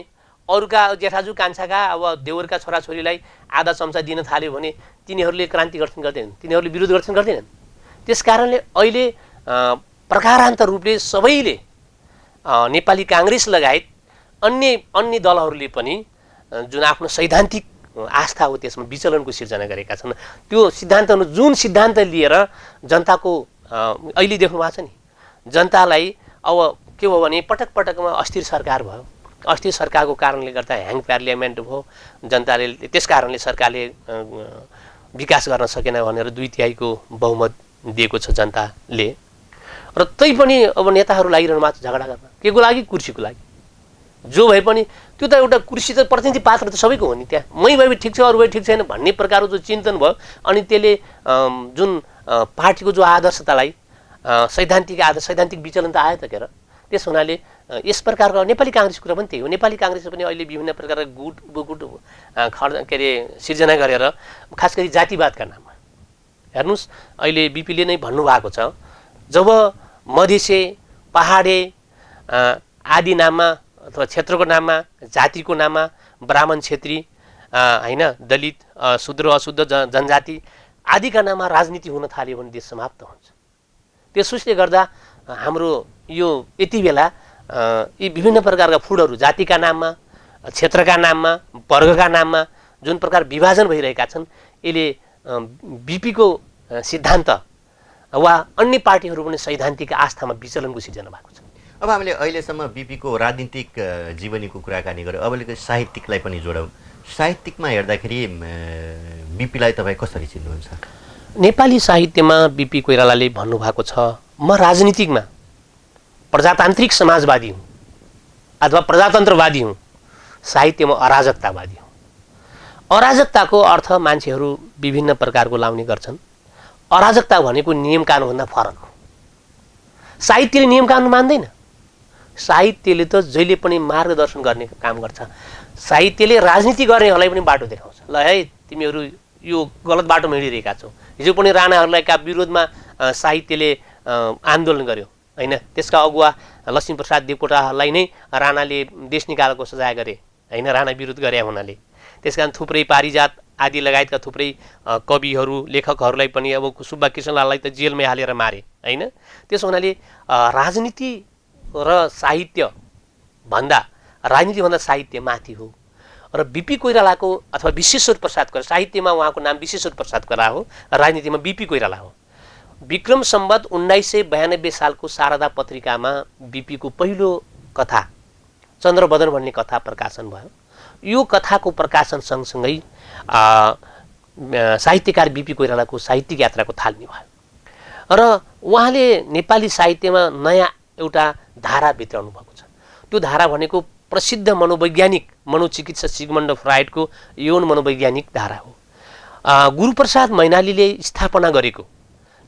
अरूका जेठाजु कान्छाका अब देवरका छोराछोरीलाई आधा चम्चा दिन थाल्यो भने तिनीहरूले क्रान्ति गर्छन् गर्दैनन्, तिनीहरूले विरोध गर्छन् गर्दैनन्। त्यस कारणले अहिले प्रकारान्तर रूपले सबैले नेपाली काङ्ग्रेस लगायत अन्य दलहरूले पनि जुन आफ्नो सैद्धान्तिक आस्था हो त्यसमा विचलनको सिर्जना गरेका छन्। त्यो सिद्धान्त, जुन सिद्धान्त लिएर जनताको अहिले देख्नु भएको छ नि, जनतालाई अब के भयो भने पटक पटकमा अस्थिर सरकार भयो। अस्थिर सरकारको कारणले गर्दा ह्याङ पार्लियामेन्ट भयो, जनताले त्यस कारणले सरकारले विकास गर्न सकेन भनेर 2/3 बहुमत दिएको छ जनताले। र तै पनि अब नेताहरू लागिरहनु भएको छ झगडा गर्न, के को लागि? कुर्सीको लागि। जो भए पनि त्यो त एउटा कुर्सी त प्रतिनिधि पात्र त सबैको हो नि, त्यहाँ मै भए ठिक छ, अरू भए ठिक छैन भन्ने प्रकारको जो चिन्तन भयो, अनि त्यसले जुन पार्टीको जो आदर्शतालाई सैद्धान्तिक विचलन त आयो त। के र त्यस हुनाले यस प्रकारको नेपाली काङ्ग्रेसको कुरा पनि त्यही हो। नेपाली काङ्ग्रेसले पनि अहिले विभिन्न प्रकारका गुट के अरे सिर्जना गरेर, खास गरी जातिवादका नाममा हेर्नुहोस्, अहिले बिपीले नै भन्नुभएको छ, जब मधेसे, पहाडे आदि नाममा अथवा क्षेत्रको नाममा, जातिको नाममा, ब्राह्मण, क्षेत्री होइन, दलित, शूद्र अशुद्ध जनजाति आदिका नाममा राजनीति हुन थाल्यो भने देश समाप्त हुन्छ। त्यसोस्ले गर्दा हाम्रो यो यति बेला यी विभिन्न प्रकारका फुडहरू जातिका नाममा, क्षेत्रका नाममा, वर्गका नाममा जुन प्रकार विभाजन भइरहेका छन्, यसले बिपीको सिद्धान्त वा अन्य पार्टीहरू पनि सैद्धान्तिक आस्थामा विचलनको सिर्जना भएको छ। अब हामीले अहिलेसम्म बिपीको राजनीतिक जीवनीको कुराकानी गऱ्यौँ, अब अलिकति साहित्यिकलाई पनि जोडौँ। साहित्यिकमा हेर्दाखेरि बिपीलाई तपाईँ कसरी चिन्नुहुन्छ? नेपाली साहित्यमा बिपी कोइरालाले भन्नुभएको छ, म राजनीतिकमा प्रजातान्त्रिक समाजवादी हुँ अथवा प्रजातन्त्रवादी हुँ, साहित्यमा अराजकतावादी हुँ। अराजकताको अर्थ मान्छेहरू विभिन्न प्रकारको लाउने गर्छन्। अराजकता भनेको नियम कानुनभन्दा फरक हो। साहित्यले नियम कानुन मान्दैन। साहित्यले त जहिले पनि मार्गदर्शन गर्ने काम गर्छ। साहित्यले राजनीति गर्नेहरूलाई पनि बाटो देखाउँछ। ल है, तिमीहरू यो गलत बाटोमा हिँडिरहेका छौ। हिजो पनि राणाहरूलाई का विरोधमा साहित्यले आन्दोलन गर्यो होइन। त्यसका अगुवा लक्ष्मीप्रसाद देवकोटालाई नै राणाले देश निकालेको सजाय गरे होइन, राणा विरोध गरे हुनाले। त्यस कारण थुप्रै पारिजात आदि लगायतका थुप्रै कविहरू, लेखकहरूलाई पनि अब सुब्बा कृष्णलाललाई त जेलमै हालेर मारे होइन। त्यसो हुनाले राजनीति र साहित्य भन्दा साहित्य माथि हो। र बिपी कोइरालाको अथवा विश्वेश्वर प्रसाद कोइराला, साहित्यमा उहाँको नाम विश्वेश्वर प्रसाद कोइराला हो, राजनीतिमा बिपी कोइराला हो। विक्रम सम्वत 1992 सालको शारदा पत्रिकामा बिपीको पहिलो कथा चन्द्रबदन भन्ने कथा प्रकाशन भयो। यो कथाको प्रकाशन सँगसँगै साहित्यकार बिपी कोइरालाको साहित्यिक यात्राको थालनी भयो र उहाँले नेपाली साहित्यमा नयाँ एउटा धारा भित्राउनु भएको छ। त्यो धारा भनेको प्रसिद्ध मनोवैज्ञानिक मनोचिकित्सक सिगमन्ड फ्राइडको यौन मनोवैज्ञानिक धारा हो। गुरुप्रसाद मैनालीले स्थापना गरेको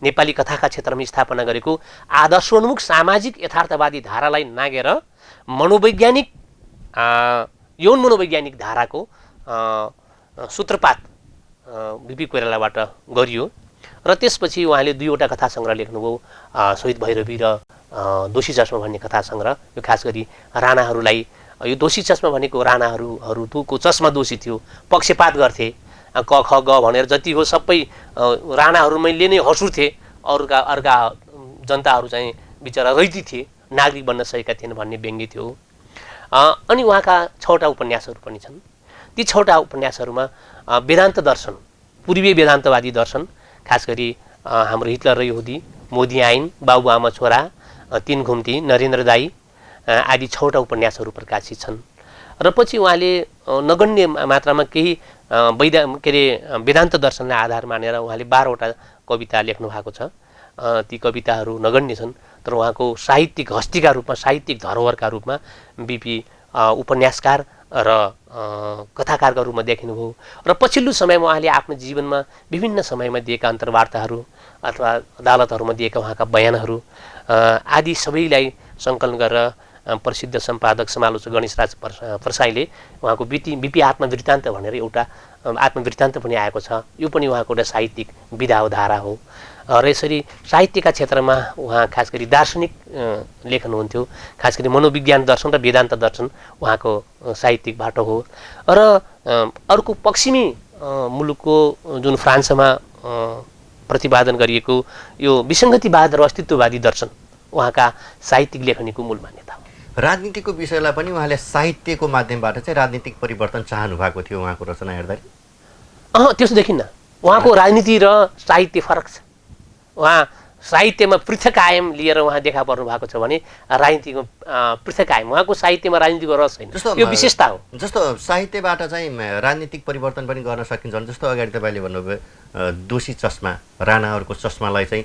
नेपाली कथाका क्षेत्रमा स्थापना गरेको आदर्शोन्मुख सामाजिक यथार्थवादी धारालाई नागेर मनोवैज्ञानिक यौन मनोवैज्ञानिक धाराको सूत्रपात बिपी कोइरालाबाट गरियो र त्यसपछि उहाँले 2वटा कथा सङ्ग्रह लेख्नुभयो, शहीद भैरवी र दोषी चस्मा भन्ने कथा सङ्ग्रह। यो खास गरी राणाहरूलाई, यो दोषी चस्मा भनेको राणाहरूको चस्मा दोषी थियो, पक्षपात गर्थे, क ख ग भनेर जति हो सबै राणाहरूले नै हँसुर्थे, अर्का जनताहरू चाहिँ बिचरा रैती थिए, नागरिक बन्न सकेका थिएन भन्ने व्यङ्ग्य थियो। अनि उहाँका 6वटा उपन्यासहरू पनि छन्। ती 6वटा उपन्यासहरूमा वेदान्त दर्शन, पूर्वीय वेदान्तवादी दर्शन, खास गरी हाम्रो हिटलर र यहुदी, मोदी आइन, बाबुआमा छोरा, 3 घुम्ती, नरेन्द्र दाई आदि 6वटा उपन्यासहरू प्रकाशित छन्। र पछि उहाँले नगण्य मात्रामा केही वेदान्त दर्शनलाई आधार मानेर उहाँले 12वटा कविता लेख्नु भएको छ। ती कविताहरू नगण्य छन्, तर उहाँको साहित्यिक हस्तीका रूपमा, साहित्यिक धरोहरका रूपमा बिपी उपन्यासकार र कथाकारका रूपमा देखिनुभयो। र पछिल्लो समयमा उहाँले आफ्नो जीवनमा विभिन्न समयमा दिएका अन्तर्वार्ताहरू अथवा अदालतहरूमा दिएका उहाँका बयानहरू आदि सबैलाई सङ्कलन गरेर प्रसिद्ध सम्पादक समालोचक गणेशराज प्रसाईले उहाँको बिपी आत्मवृत्तान्त भनेर एउटा आत्मवृत्तान्त पनि आएको छ। यो पनि उहाँको एउटा साहित्यिक विधा हो, धारा हो। र यसरी साहित्यका क्षेत्रमा उहाँ खास गरी दार्शनिक लेखन हुन्थ्यो, खास गरी मनोविज्ञान दर्शन र वेदान्त दर्शन उहाँको साहित्यिक बाटो हो। र अर्को पश्चिमी मुलुकको जुन फ्रान्समा प्रतिपादन गरिएको यो विसङ्गतिवाद र अस्तित्ववादी दर्शन उहाँका साहित्यिक लेखनीको मूल मान्यता हो। राजनीतिको विषयलाई पनि उहाँले साहित्यको माध्यमबाट चाहिँ राजनीतिक परिवर्तन चाहनु भएको थियो उहाँको रचना हेर्दाखेरि? त्यस्तो देखिन्न। उहाँको राजनीति र साहित्य फरक छ। उहाँ साहित्यमा पृथक आयाम लिएर उहाँ देखा पर्नु भएको छ भने राजनीतिको पृथक आयाम, उहाँको साहित्यमा राजनीतिको रस छैन, यो विशेषता हो। जस्तो साहित्यबाट चाहिँ राजनीतिक परिवर्तन पनि गर्न सकिन्छ। जस्तो अगाडि तपाईँले भन्नुभयो दोषी चस्मा, राणाहरूको चस्मालाई चाहिँ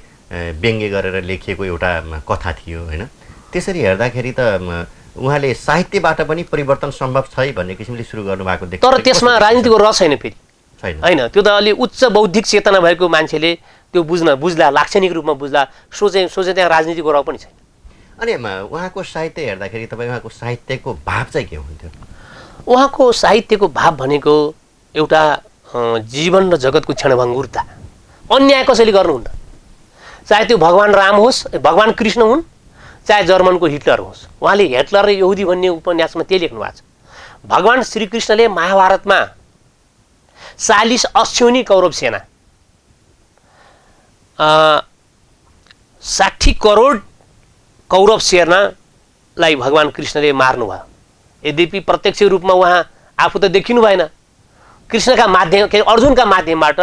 व्यङ्ग्य गरेर लेखिएको एउटा कथा थियो होइन? त्यसरी हेर्दाखेरि त उहाँले साहित्यबाट पनि परिवर्तन सम्भव छ भन्ने किसिमले सुरु गर्नुभएको देख्छ। तर त्यसमा राजनीतिको रस छैन फेरि, होइन? त्यो त अलि उच्च बौद्धिक चेतना भएको मान्छेले त्यो बुझ्ला, लाक्षणिक रूपमा बुझ्ला, सोचे त्यहाँ राजनीतिको रह पनि छैन। अनि उहाँको साहित्य हेर्दाखेरि तपाईँ उहाँको साहित्यको भाव चाहिँ के हुन्थ्यो? उहाँको साहित्यको भाव भनेको एउटा जीवन र जगतको क्षणभङ्गुरता, अन्याय कसैले गर्नुहुन्न। चाहे त्यो भगवान् राम होस्, भगवान् कृष्ण हुन्, चाहे जर्मनको हिटलर होस्। उहाँले हिटलर र यहुदी भन्ने उपन्यासमा त्यही लेख्नु भएको छ। भगवान् श्रीकृष्णले महाभारतमा 40 अश्विनी कौरव सेना 60 करोड कौरव सेनालाई भगवान् कृष्णले मार्नुभयो। यद्यपि प्रत्यक्ष रूपमा उहाँ आफू त देखिनु भएन, कृष्णका माध्यम अर्जुनका माध्यमबाट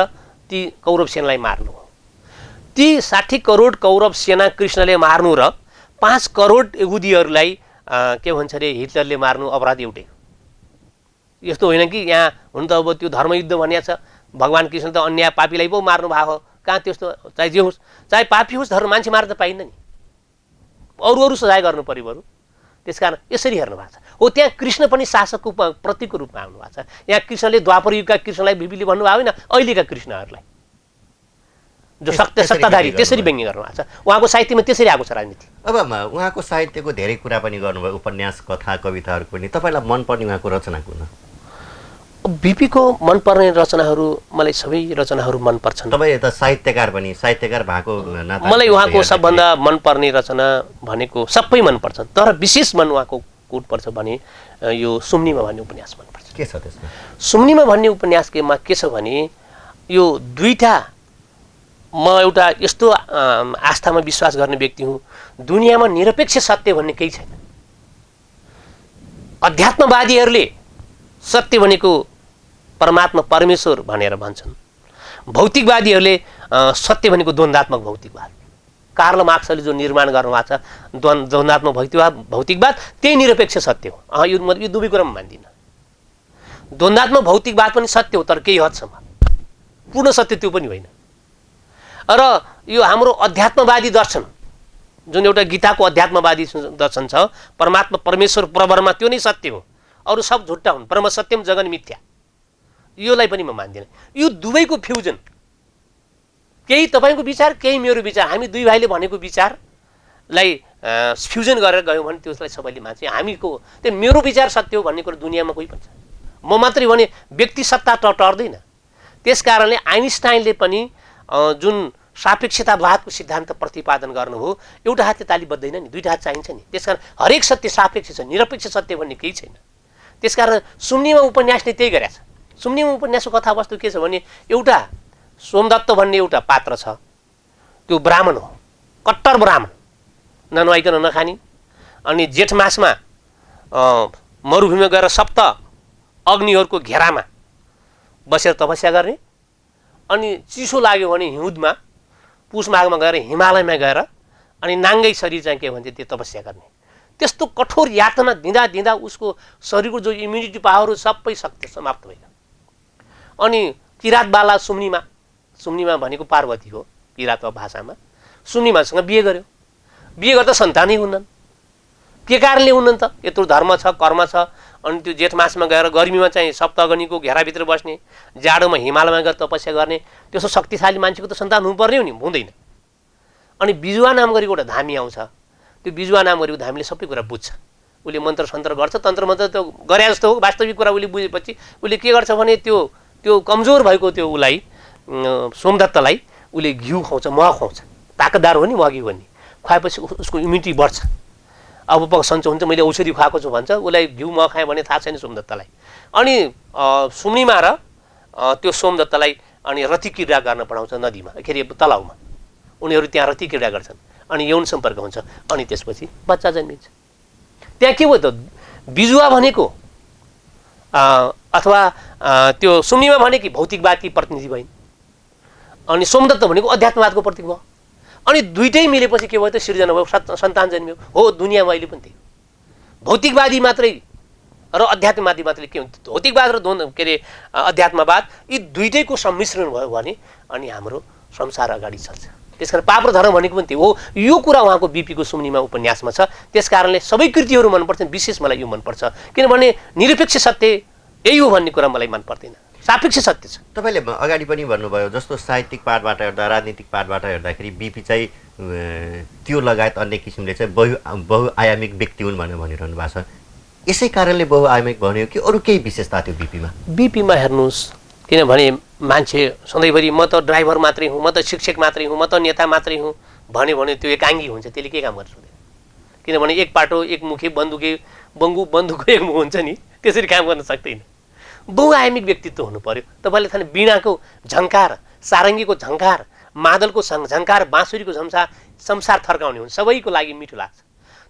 ती कौरव सेनालाई मार्नुभयो। ती 60 करोड कौरव सेना कृष्णले मार्नु र 5 करोड यहुदीहरूलाई के भन्छ अरे हिटलरले मार्नु अपराध एउटै। यस्तो होइन कि यहाँ हुन त अब त्यो धर्मयुद्ध भनिएको छ, भगवान् कृष्ण त अन्याय पापीलाई पो मार्नु भएको, कहाँ त्यस्तो? चाहे जे होस्, चाहे पापी होस्, धर्म मान्छे मार्न त पाइन्न नि, अरू सजाय गर्नु पर्यो बरु। त्यस कारण यसरी हेर्नु भएको छ। हो, त्यहाँ कृष्ण पनि शासकको प्रतीकको रूपमा आउनु भएको छ। यहाँ कृष्णले द्वापर युगका कृष्णलाई बिबीले भन्नुभयो होइन, अहिलेका कृष्णहरूलाई जो सत्ताधारी त्यसरी व्यङ्ग्य गर्नु भएको छ। उहाँको साहित्यमा त्यसरी आएको छ राजनीति। अब उहाँको साहित्यको धेरै कुरा पनि गर्नुभयो, उपन्यास, कथा, कविताहरू पनि। तपाईँलाई मनपर्ने उहाँको रचना कुन? बिपीको मनपर्ने रचनाहरू, मलाई सबै रचनाहरू मनपर्छन्। तपाईँ त साहित्यकार पनि, साहित्यकार भएको नाता मलाई उहाँको सबभन्दा मनपर्ने रचना भनेको सबै मनपर्छन्, तर विशेष मन उहाँको कुन पर्छ भने यो सुम्निमा भन्ने उपन्यास मनपर्छ। के छ त्यसमा? सुम्निमा भन्ने उपन्यासमा के छ भने यो दुईटा, म एउटा यस्तो आस्थामा विश्वास गर्ने व्यक्ति हुँ, दुनियाँमा निरपेक्ष सत्य भन्ने केही छैन। अध्यात्मवादीहरूले सत्य भनेको परमात्मा परमेश्वर भनेर भन्छन्, भौतिकवादीहरूले सत्य भनेको द्वन्द्वात्मक भौतिकवाद। कार्ल मार्क्सले जो निर्माण गर्नुभएको छ द्वन्द्वात्मक भौतिकवाद, त्यही निरपेक्ष सत्य हो। यो दुवै कुरामा मान्दिनँ। द्वन्द्वात्मक भौतिकवाद पनि सत्य हो, तर केही हदसम्म। पूर्ण सत्य त्यो पनि होइन। र यो हाम्रो अध्यात्मवादी दर्शन जुन एउटा गीताको अध्यात्मवादी दर्शन छ, परमात्मा परमेश्वर परब्रह्म त्यो नै सत्य हो, अरू सब झुट्टा हुन्, ब्रह्म सत्यम जगन मिथ्या, योलाई पनि म मान्दिनँ। यो दुवैको फ्युजन, केही तपाईँको विचार केही मेरो विचार, हामी दुई भाइले भनेको विचारलाई फ्युजन गरेर गयौँ भने त्यसलाई सबैले मान्छ। हामीको त्यो मेरो विचार सत्य हो भन्ने कुरो दुनियाँमा कोही पनि छैन। म मात्रै भने व्यक्ति सत्ता टर्दैन। त्यस कारणले आइन्स्टाइनले पनि जुन सापेक्षतावादको सिद्धान्त प्रतिपादन गर्नुभयो, एउटा हातले ताली बज्दैन नि, दुईटा हात चाहिन्छ नि। त्यसकारण हरेक सत्य सापेक्ष छ, निरपेक्ष सत्य भन्ने केही छैन। त्यसकारण सुम्निमा उपन्यासले त्यही गरेछ। सुम्निमा उपन्यासको कथावस्तु के छ भने एउटा सोमदत्त भन्ने एउटा पात्र छ, त्यो ब्राह्मण हो, कट्टर ब्राह्मण, ननुहाइकन नखाने, अनि जेठ मासमा मरुभूमिमा गएर सप्त अग्निहरूको घेरामा बसेर तपस्या गर्ने, अनि चिसो लाग्यो भने हिउँदमा पुष माघमा गएर हिमालयमा गएर अनि नाङ्गै शरीर चाहिँ के भन्छ त्यो तपस्या गर्ने। त्यस्तो कठोर यातना दिँदा दिँदा उसको शरीरको जो इम्युनिटी पावर सबै शक्ति समाप्त भयो। अनि किरात बाला सुम्निमा भनेको पार्वती हो किरात भाषामा, सुम्निमासँग बिहे गर्यो। बिहे गर्दा सन्तानै हुन्नन्। के कारणले हुन्नन् त? यत्रो धर्म छ, कर्म छ, अनि त्यो जेठ मासमा गएर गर्मीमा चाहिँ सप्तअग्निको घेराभित्र बस्ने, जाडोमा हिमालयमा गएर तपस्या गर्ने, त्यसो शक्तिशाली मान्छेको त सन्तान हुनुपर्ने हो नि, हुँदैन। अनि बिजुवा नाम गरेको एउटा धामी आउँछ, त्यो बिजुवा नाम गरेको धामीले सबै कुरा बुझ्छ। उसले मन्त्र सन्त्र गर्छ, तन्त्र मन्त्र त गरे जस्तो हो, वास्तविक कुरा उसले बुझेपछि उसले के गर्छ भने त्यो कमजोर भएको त्यो उसलाई सोमदत्तलाई उसले घिउ खुवाउँछ, मह खुवाउँछ। ताकतदार हो नि मह घिउ भन्ने, खुवाएपछि उसको इम्युनिटी बढ्छ। अब सन्चो हुन्छ, मैले औषधि खुवाएको छु भन्छ, उसलाई घिउ मह खाएँ भने थाहा छैन सोमदत्तलाई। अनि सुम्निमा र त्यो सोमदत्तलाई अनि रति क्रीडा गर्न पठाउँछ नदीमा, के अरे तलाउमा। उनीहरू त्यहाँ रति क्रीडा गर्छन्, अनि यौन सम्पर्क हुन्छ, अनि त्यसपछि बच्चा जन्मिन्छ। त्यहाँ के भयो त? बिजुवा भनेको अथवा त्यो सुम्निमा भनेको भौतिकवादकी प्रतिनिधि भइन्, अनि सोमदत्त भनेको अध्यात्मवादको प्रतीक भयो। अनि दुइटै मिलेपछि के भयो त? सिर्जना भयो, सन्तान जन्मियो। हो, दुनियाँमा अहिले पनि त्यही भौतिकवादी मात्रै र अध्यात्मवादी मात्रै के हुन्छ? भौतिकवाद र के अरे अध्यात्मवाद यी दुइटैको सम्मिश्रण भयो भने अनि हाम्रो संसार अगाडि चल्छ। त्यसकारण पाप र धर्म भनेको पनि त्यही हो। यो कुरा उहाँको बिपीको सुम्निमा उपन्यासमा छ। त्यस कारणले सबै कृतिहरू मनपर्छन्, विशेष मलाई यो मनपर्छ, किनभने निरपेक्ष सत्य यही हो भन्ने कुरा मलाई मन पर्दैन, सापेक्ष सत्य छ। तपाईँले अगाडि पनि भन्नुभयो, जस्तो साहित्यिक पाठबाट हेर्दा, राजनीतिक पाठबाट हेर्दाखेरि बिपी चाहिँ त्यो लगायत अन्य किसिमले चाहिँ बहुआयामिक व्यक्ति हुन् भनेर भनिरहनु भएको छ। यसै कारणले बहुआयामिक भन्यो कि अरू केही विशेषता थियो बिपीमा? बिपीमा हेर्नुहोस्, किनभने मान्छे सधैँभरि म त ड्राइभर मात्रै हुँ, म त शिक्षक मात्रै हुँ, म त नेता मात्रै हुँ भन्यो भने त्यो एकाङ्गी हुन्छ, त्यसले के काम गर्छ? किनभने एक पाटो एक मुखे बन्दुकको एक मुख हुन्छ नि, त्यसरी काम गर्न सक्दैन। बहुआयामिक व्यक्तित्व हुनु पर्यो। तपाईँले थाहा वीणाको झङ्कार, सारङ्गीको झङ्कार, मादलको झङ्कार, बाँसुरीको संसार थर्काउने हुन्छ, सबैको लागि मिठो लाग्छ।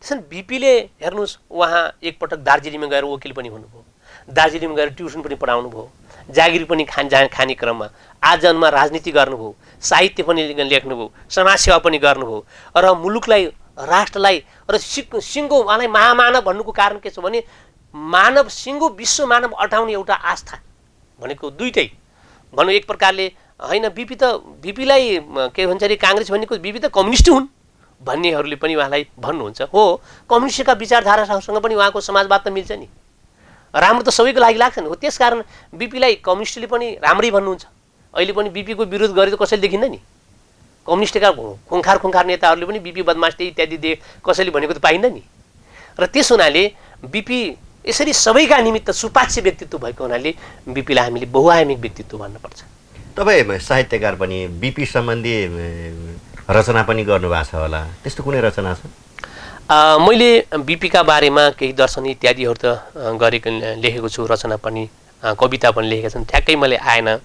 त्यसैले बिपीले हेर्नुहोस्, उहाँ एकपटक दार्जिलिङमा गएर वकिल पनि हुनुभयो, दार्जिलिङमा गएर ट्युसन पनि पढाउनु भयो, जागिर पनि खाने क्रममा आजन्ममा राजनीति गर्नुभयो, साहित्य पनि लेख्नुभयो, समाजसेवा पनि गर्नुभयो, र मुलुकलाई, राष्ट्रलाई र सिङ्गो उहाँलाई महामानव भन्नुको कारण के छ भने मानव सिङ्गो विश्व मानव अटाउने एउटा आस्था भनेको दुइटै भनौँ। एक प्रकारले होइन, बिपीलाई के भन्छ अरे काङ्ग्रेस भनेको बिपी त कम्युनिस्ट हुन् भन्नेहरूले पनि उहाँलाई भन्नुहुन्छ। हो, कम्युनिस्टका विचारधारासँग पनि उहाँको समाजवाद त मिल्छ नि, राम्रो त सबैको लागि लाग्छ नि। हो, त्यसकारण बिपीलाई कम्युनिस्टले पनि राम्रै भन्नुहुन्छ। अहिले पनि बिपीको विरोध गरेर कसैले देखिन्न नि। कम्युनिस्टका खुङ्खार नेताहरूले पनि बिपी बदमास इत्यादि कसैले भनेको त पाइन्न नि। र त्यस हुनाले बिपी यसरी सबैका निमित्त सुपाच्य व्यक्तित्व भएको हुनाले बिपीलाई हामीले बहुआयामिक व्यक्तित्व भन्नुपर्छ। तपाईँ साहित्यकार पनि, बिपी सम्बन्धी रचना पनि गर्नुभएको छ होला, त्यस्तो कुनै रचना छ? मैले बिपीका बारेमा केही दर्शन इत्यादिहरू त लेखेको छु, रचना पनि, कविता पनि लेखेका छन्, ठ्याक्कै मैले आएन।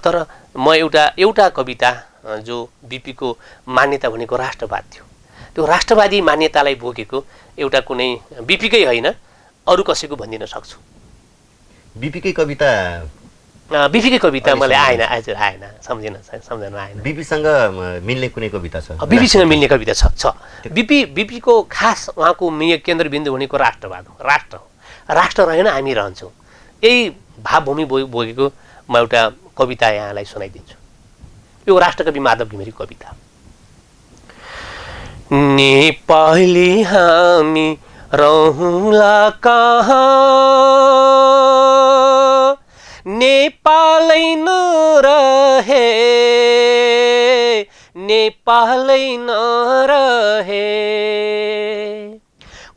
तर म एउटा कविता जो बिपीको मान्यता भनेको राष्ट्रवाद थियो, त्यो राष्ट्रवादी मान्यतालाई बोकेको एउटा कुनै बिपीकै होइन अरू कसैको भनिदिन सक्छु। बिपीकै कविता मलाई आएन, हजुर आएन, सम्झन आएन। बिपीसँग मिल्ने कुनै कविता छ? बिपीसँग मिल्ने कविता छ। बिपीको खास उहाँको केन्द्रबिन्दु भनेको राष्ट्रवाद हो। राष्ट्र रहेन हामी रहन्छौँ, यही भावभूमि बोकेको म एउटा कविता यहाँलाई सुनाइदिन्छु। यो राष्ट्रकवि माधव घिमिरेको कविता। नेपाली हामी रहौँला कहाँ, नेपालै नरहे, नेपालै नरहे,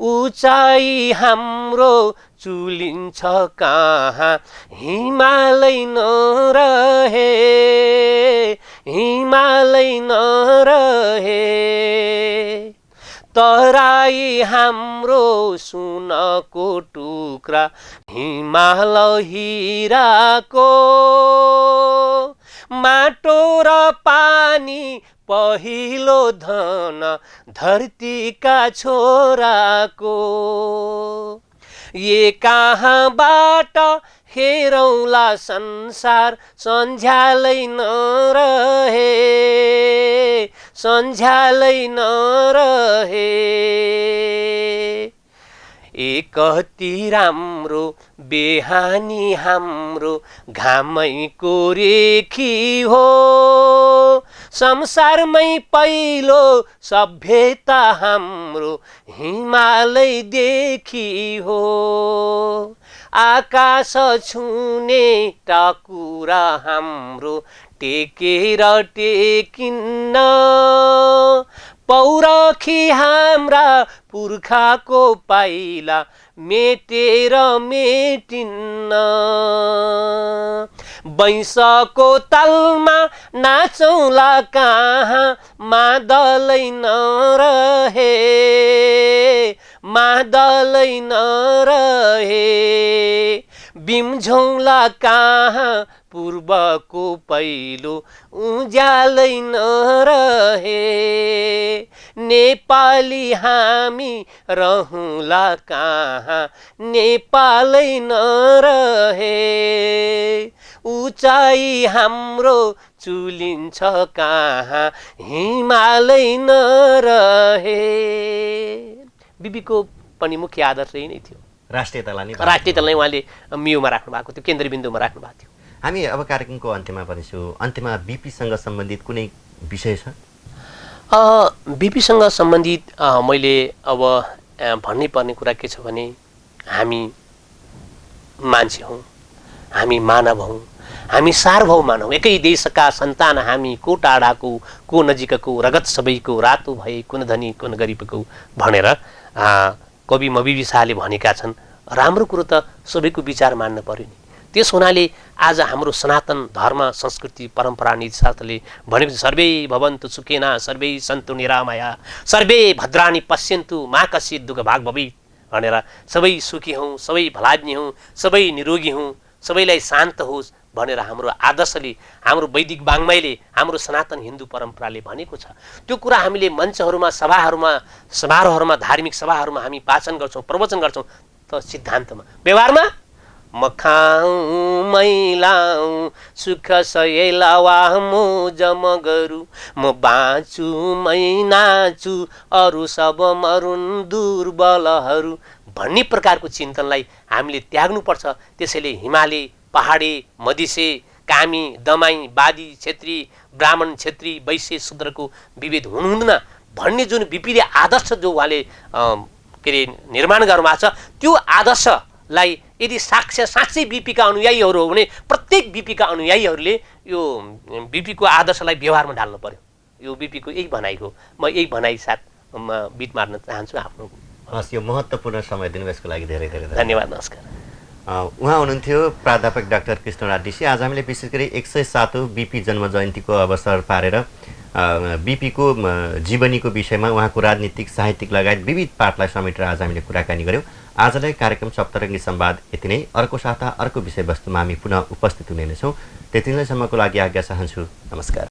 उचाइ हाम्रो चुलिन्छ कहाँ, हिमालय नरहे, हिमालय नरहे, तराई हाम्रो सुनको टुक्रा, हिमालय हिराको, माटो र पानी पहिलो धन धरतीका छोराको, ये कहाँबाट हेरौँला संसार, सन्झ्यालै नरहे, सन्झ्यालै नरहे, ए कति राम्रो बेहानी हाम्रो घामैको रेखी हो, संसारमै पहिलो सभ्यता हाम्रो हिमालय देखि हो, आकाश छुने टाकुरा हाम्रो टेकेर टेकिन्न, पौरखी हाम्रा पुर्खाको पाइला मेटेर मेटिन्न, बैंसको तालमा नाचौँला कहाँ, मादलै नरहे, मादलै नरहे, बिम्झौँला कहाँ पूर्वको पहिलो उज्यालै नरहे, नेपाली हामी रहौँला कहाँ, नेपालै नरहे, उचाइ हाम्रो चुलिन्छ कहाँ, हिमालय नरहे। बिबीको पनि मुख्य आदर्श यही नै थियो, राष्ट्रियतालाई उहाँले मियोमा राख्नु भएको थियो, केन्द्रबिन्दुमा राख्नु भएको थियो। हामी अब कार्यक्रमको अन्त्यमा पनि छौँ, अन्त्यमा बिपीसँग सम्बन्धित कुनै विषय छ? बिपीसँग सम्बन्धित मैले अब भन्नै पर्ने कुरा के छ भने, हामी मान्छे हौँ, हामी मानव हौँ, हामी सार्वभौम हौँ, एकै देशका सन्तान हामी, को टाढाको को नजिकको, रगत सबैको रातो भए कुन धनी कुन गरिबको भनेर कवि मबिबी शाहले भनेका छन्। राम्रो कुरो त सबैको विचार मान्न पर्यो नि। त्यस हुनाले आज हाम्रो सनातन धर्म संस्कृति परम्परा नीतिशास्त्रले भनेको सर्वे भवन्तु सुखेना सर्वे सन्तु निरामया सर्वे भद्राणि पश्यन्तु मा कश्चित् दुःख भाग भवेत् भनेर सबै सुखी हौँ, सबै भलाज्ञ हौँ, सबै निरोगी हौँ, सबैलाई शान्त होस् भनेर हाम्रो आदर्शले, हाम्रो वैदिक वाङ्मयले, हाम्रो सनातन हिन्दू परम्पराले भनेको छ। त्यो कुरा हामीले मञ्चहरूमा, सभाहरूमा, समारोहहरूमा, धार्मिक सभाहरूमा हामी वाचन गर्छौँ, प्रवचन गर्छौँ, त सिद्धान्तमा। व्यवहारमा म खाऊँ मैलाऊँ सुख सयलावा मोज म गरू, म बाँचु मै नाचु अरू सब मरुन् दुर्बलहरू भन्ने प्रकारको चिन्तनलाई हामीले त्याग्नुपर्छ। त्यसैले हिमाली, पहाडी, मधिसे, कामी, दमाई, बादी, क्षेत्री, ब्राह्मण, क्षेत्री, वैश्य, शूद्रको विभेद हुनुहुन्न भन्ने जुन विपीले आदर्श जो उहाँले के अरे निर्माण गर्नुभएको छ, त्यो आदर्शलाई यदि साँच्चै बिपीका अनुयायीहरू हो भने प्रत्येक बिपीका अनुयायीहरूले यो बिपीको आदर्शलाई व्यवहारमा ढाल्नु पर्यो। यो बिपीको यही भनाइ हो। म यही भनाइ साथ म बिट मार्न चाहन्छु आफ्नो। हस्, यो महत्त्वपूर्ण समय दिनुभएसको लागि धेरै धेरै धन्यवाद। नमस्कार। उहाँ हुनुहुन्थ्यो प्राध्यापक डाक्टर कृष्णराज ऋषि। आज हामीले विशेष गरी 107औं बिपी जन्म जयन्तीको अवसर पारेर बिपीको जीवनीको विषयमा, उहाँको राजनीतिक, साहित्यिक लगायत विविध पाठलाई समेटेर आज हामीले कुराकानी गऱ्यौँ। आजलाई कार्यक्रम सप्तरङ्गी संवाद यति नै। अर्को साता अर्को विषयवस्तुमा हामी पुनः उपस्थित हुने नै छौँ। त्यतिन्जेलसम्मको लागि आज्ञा चाहन्छु। नमस्कार।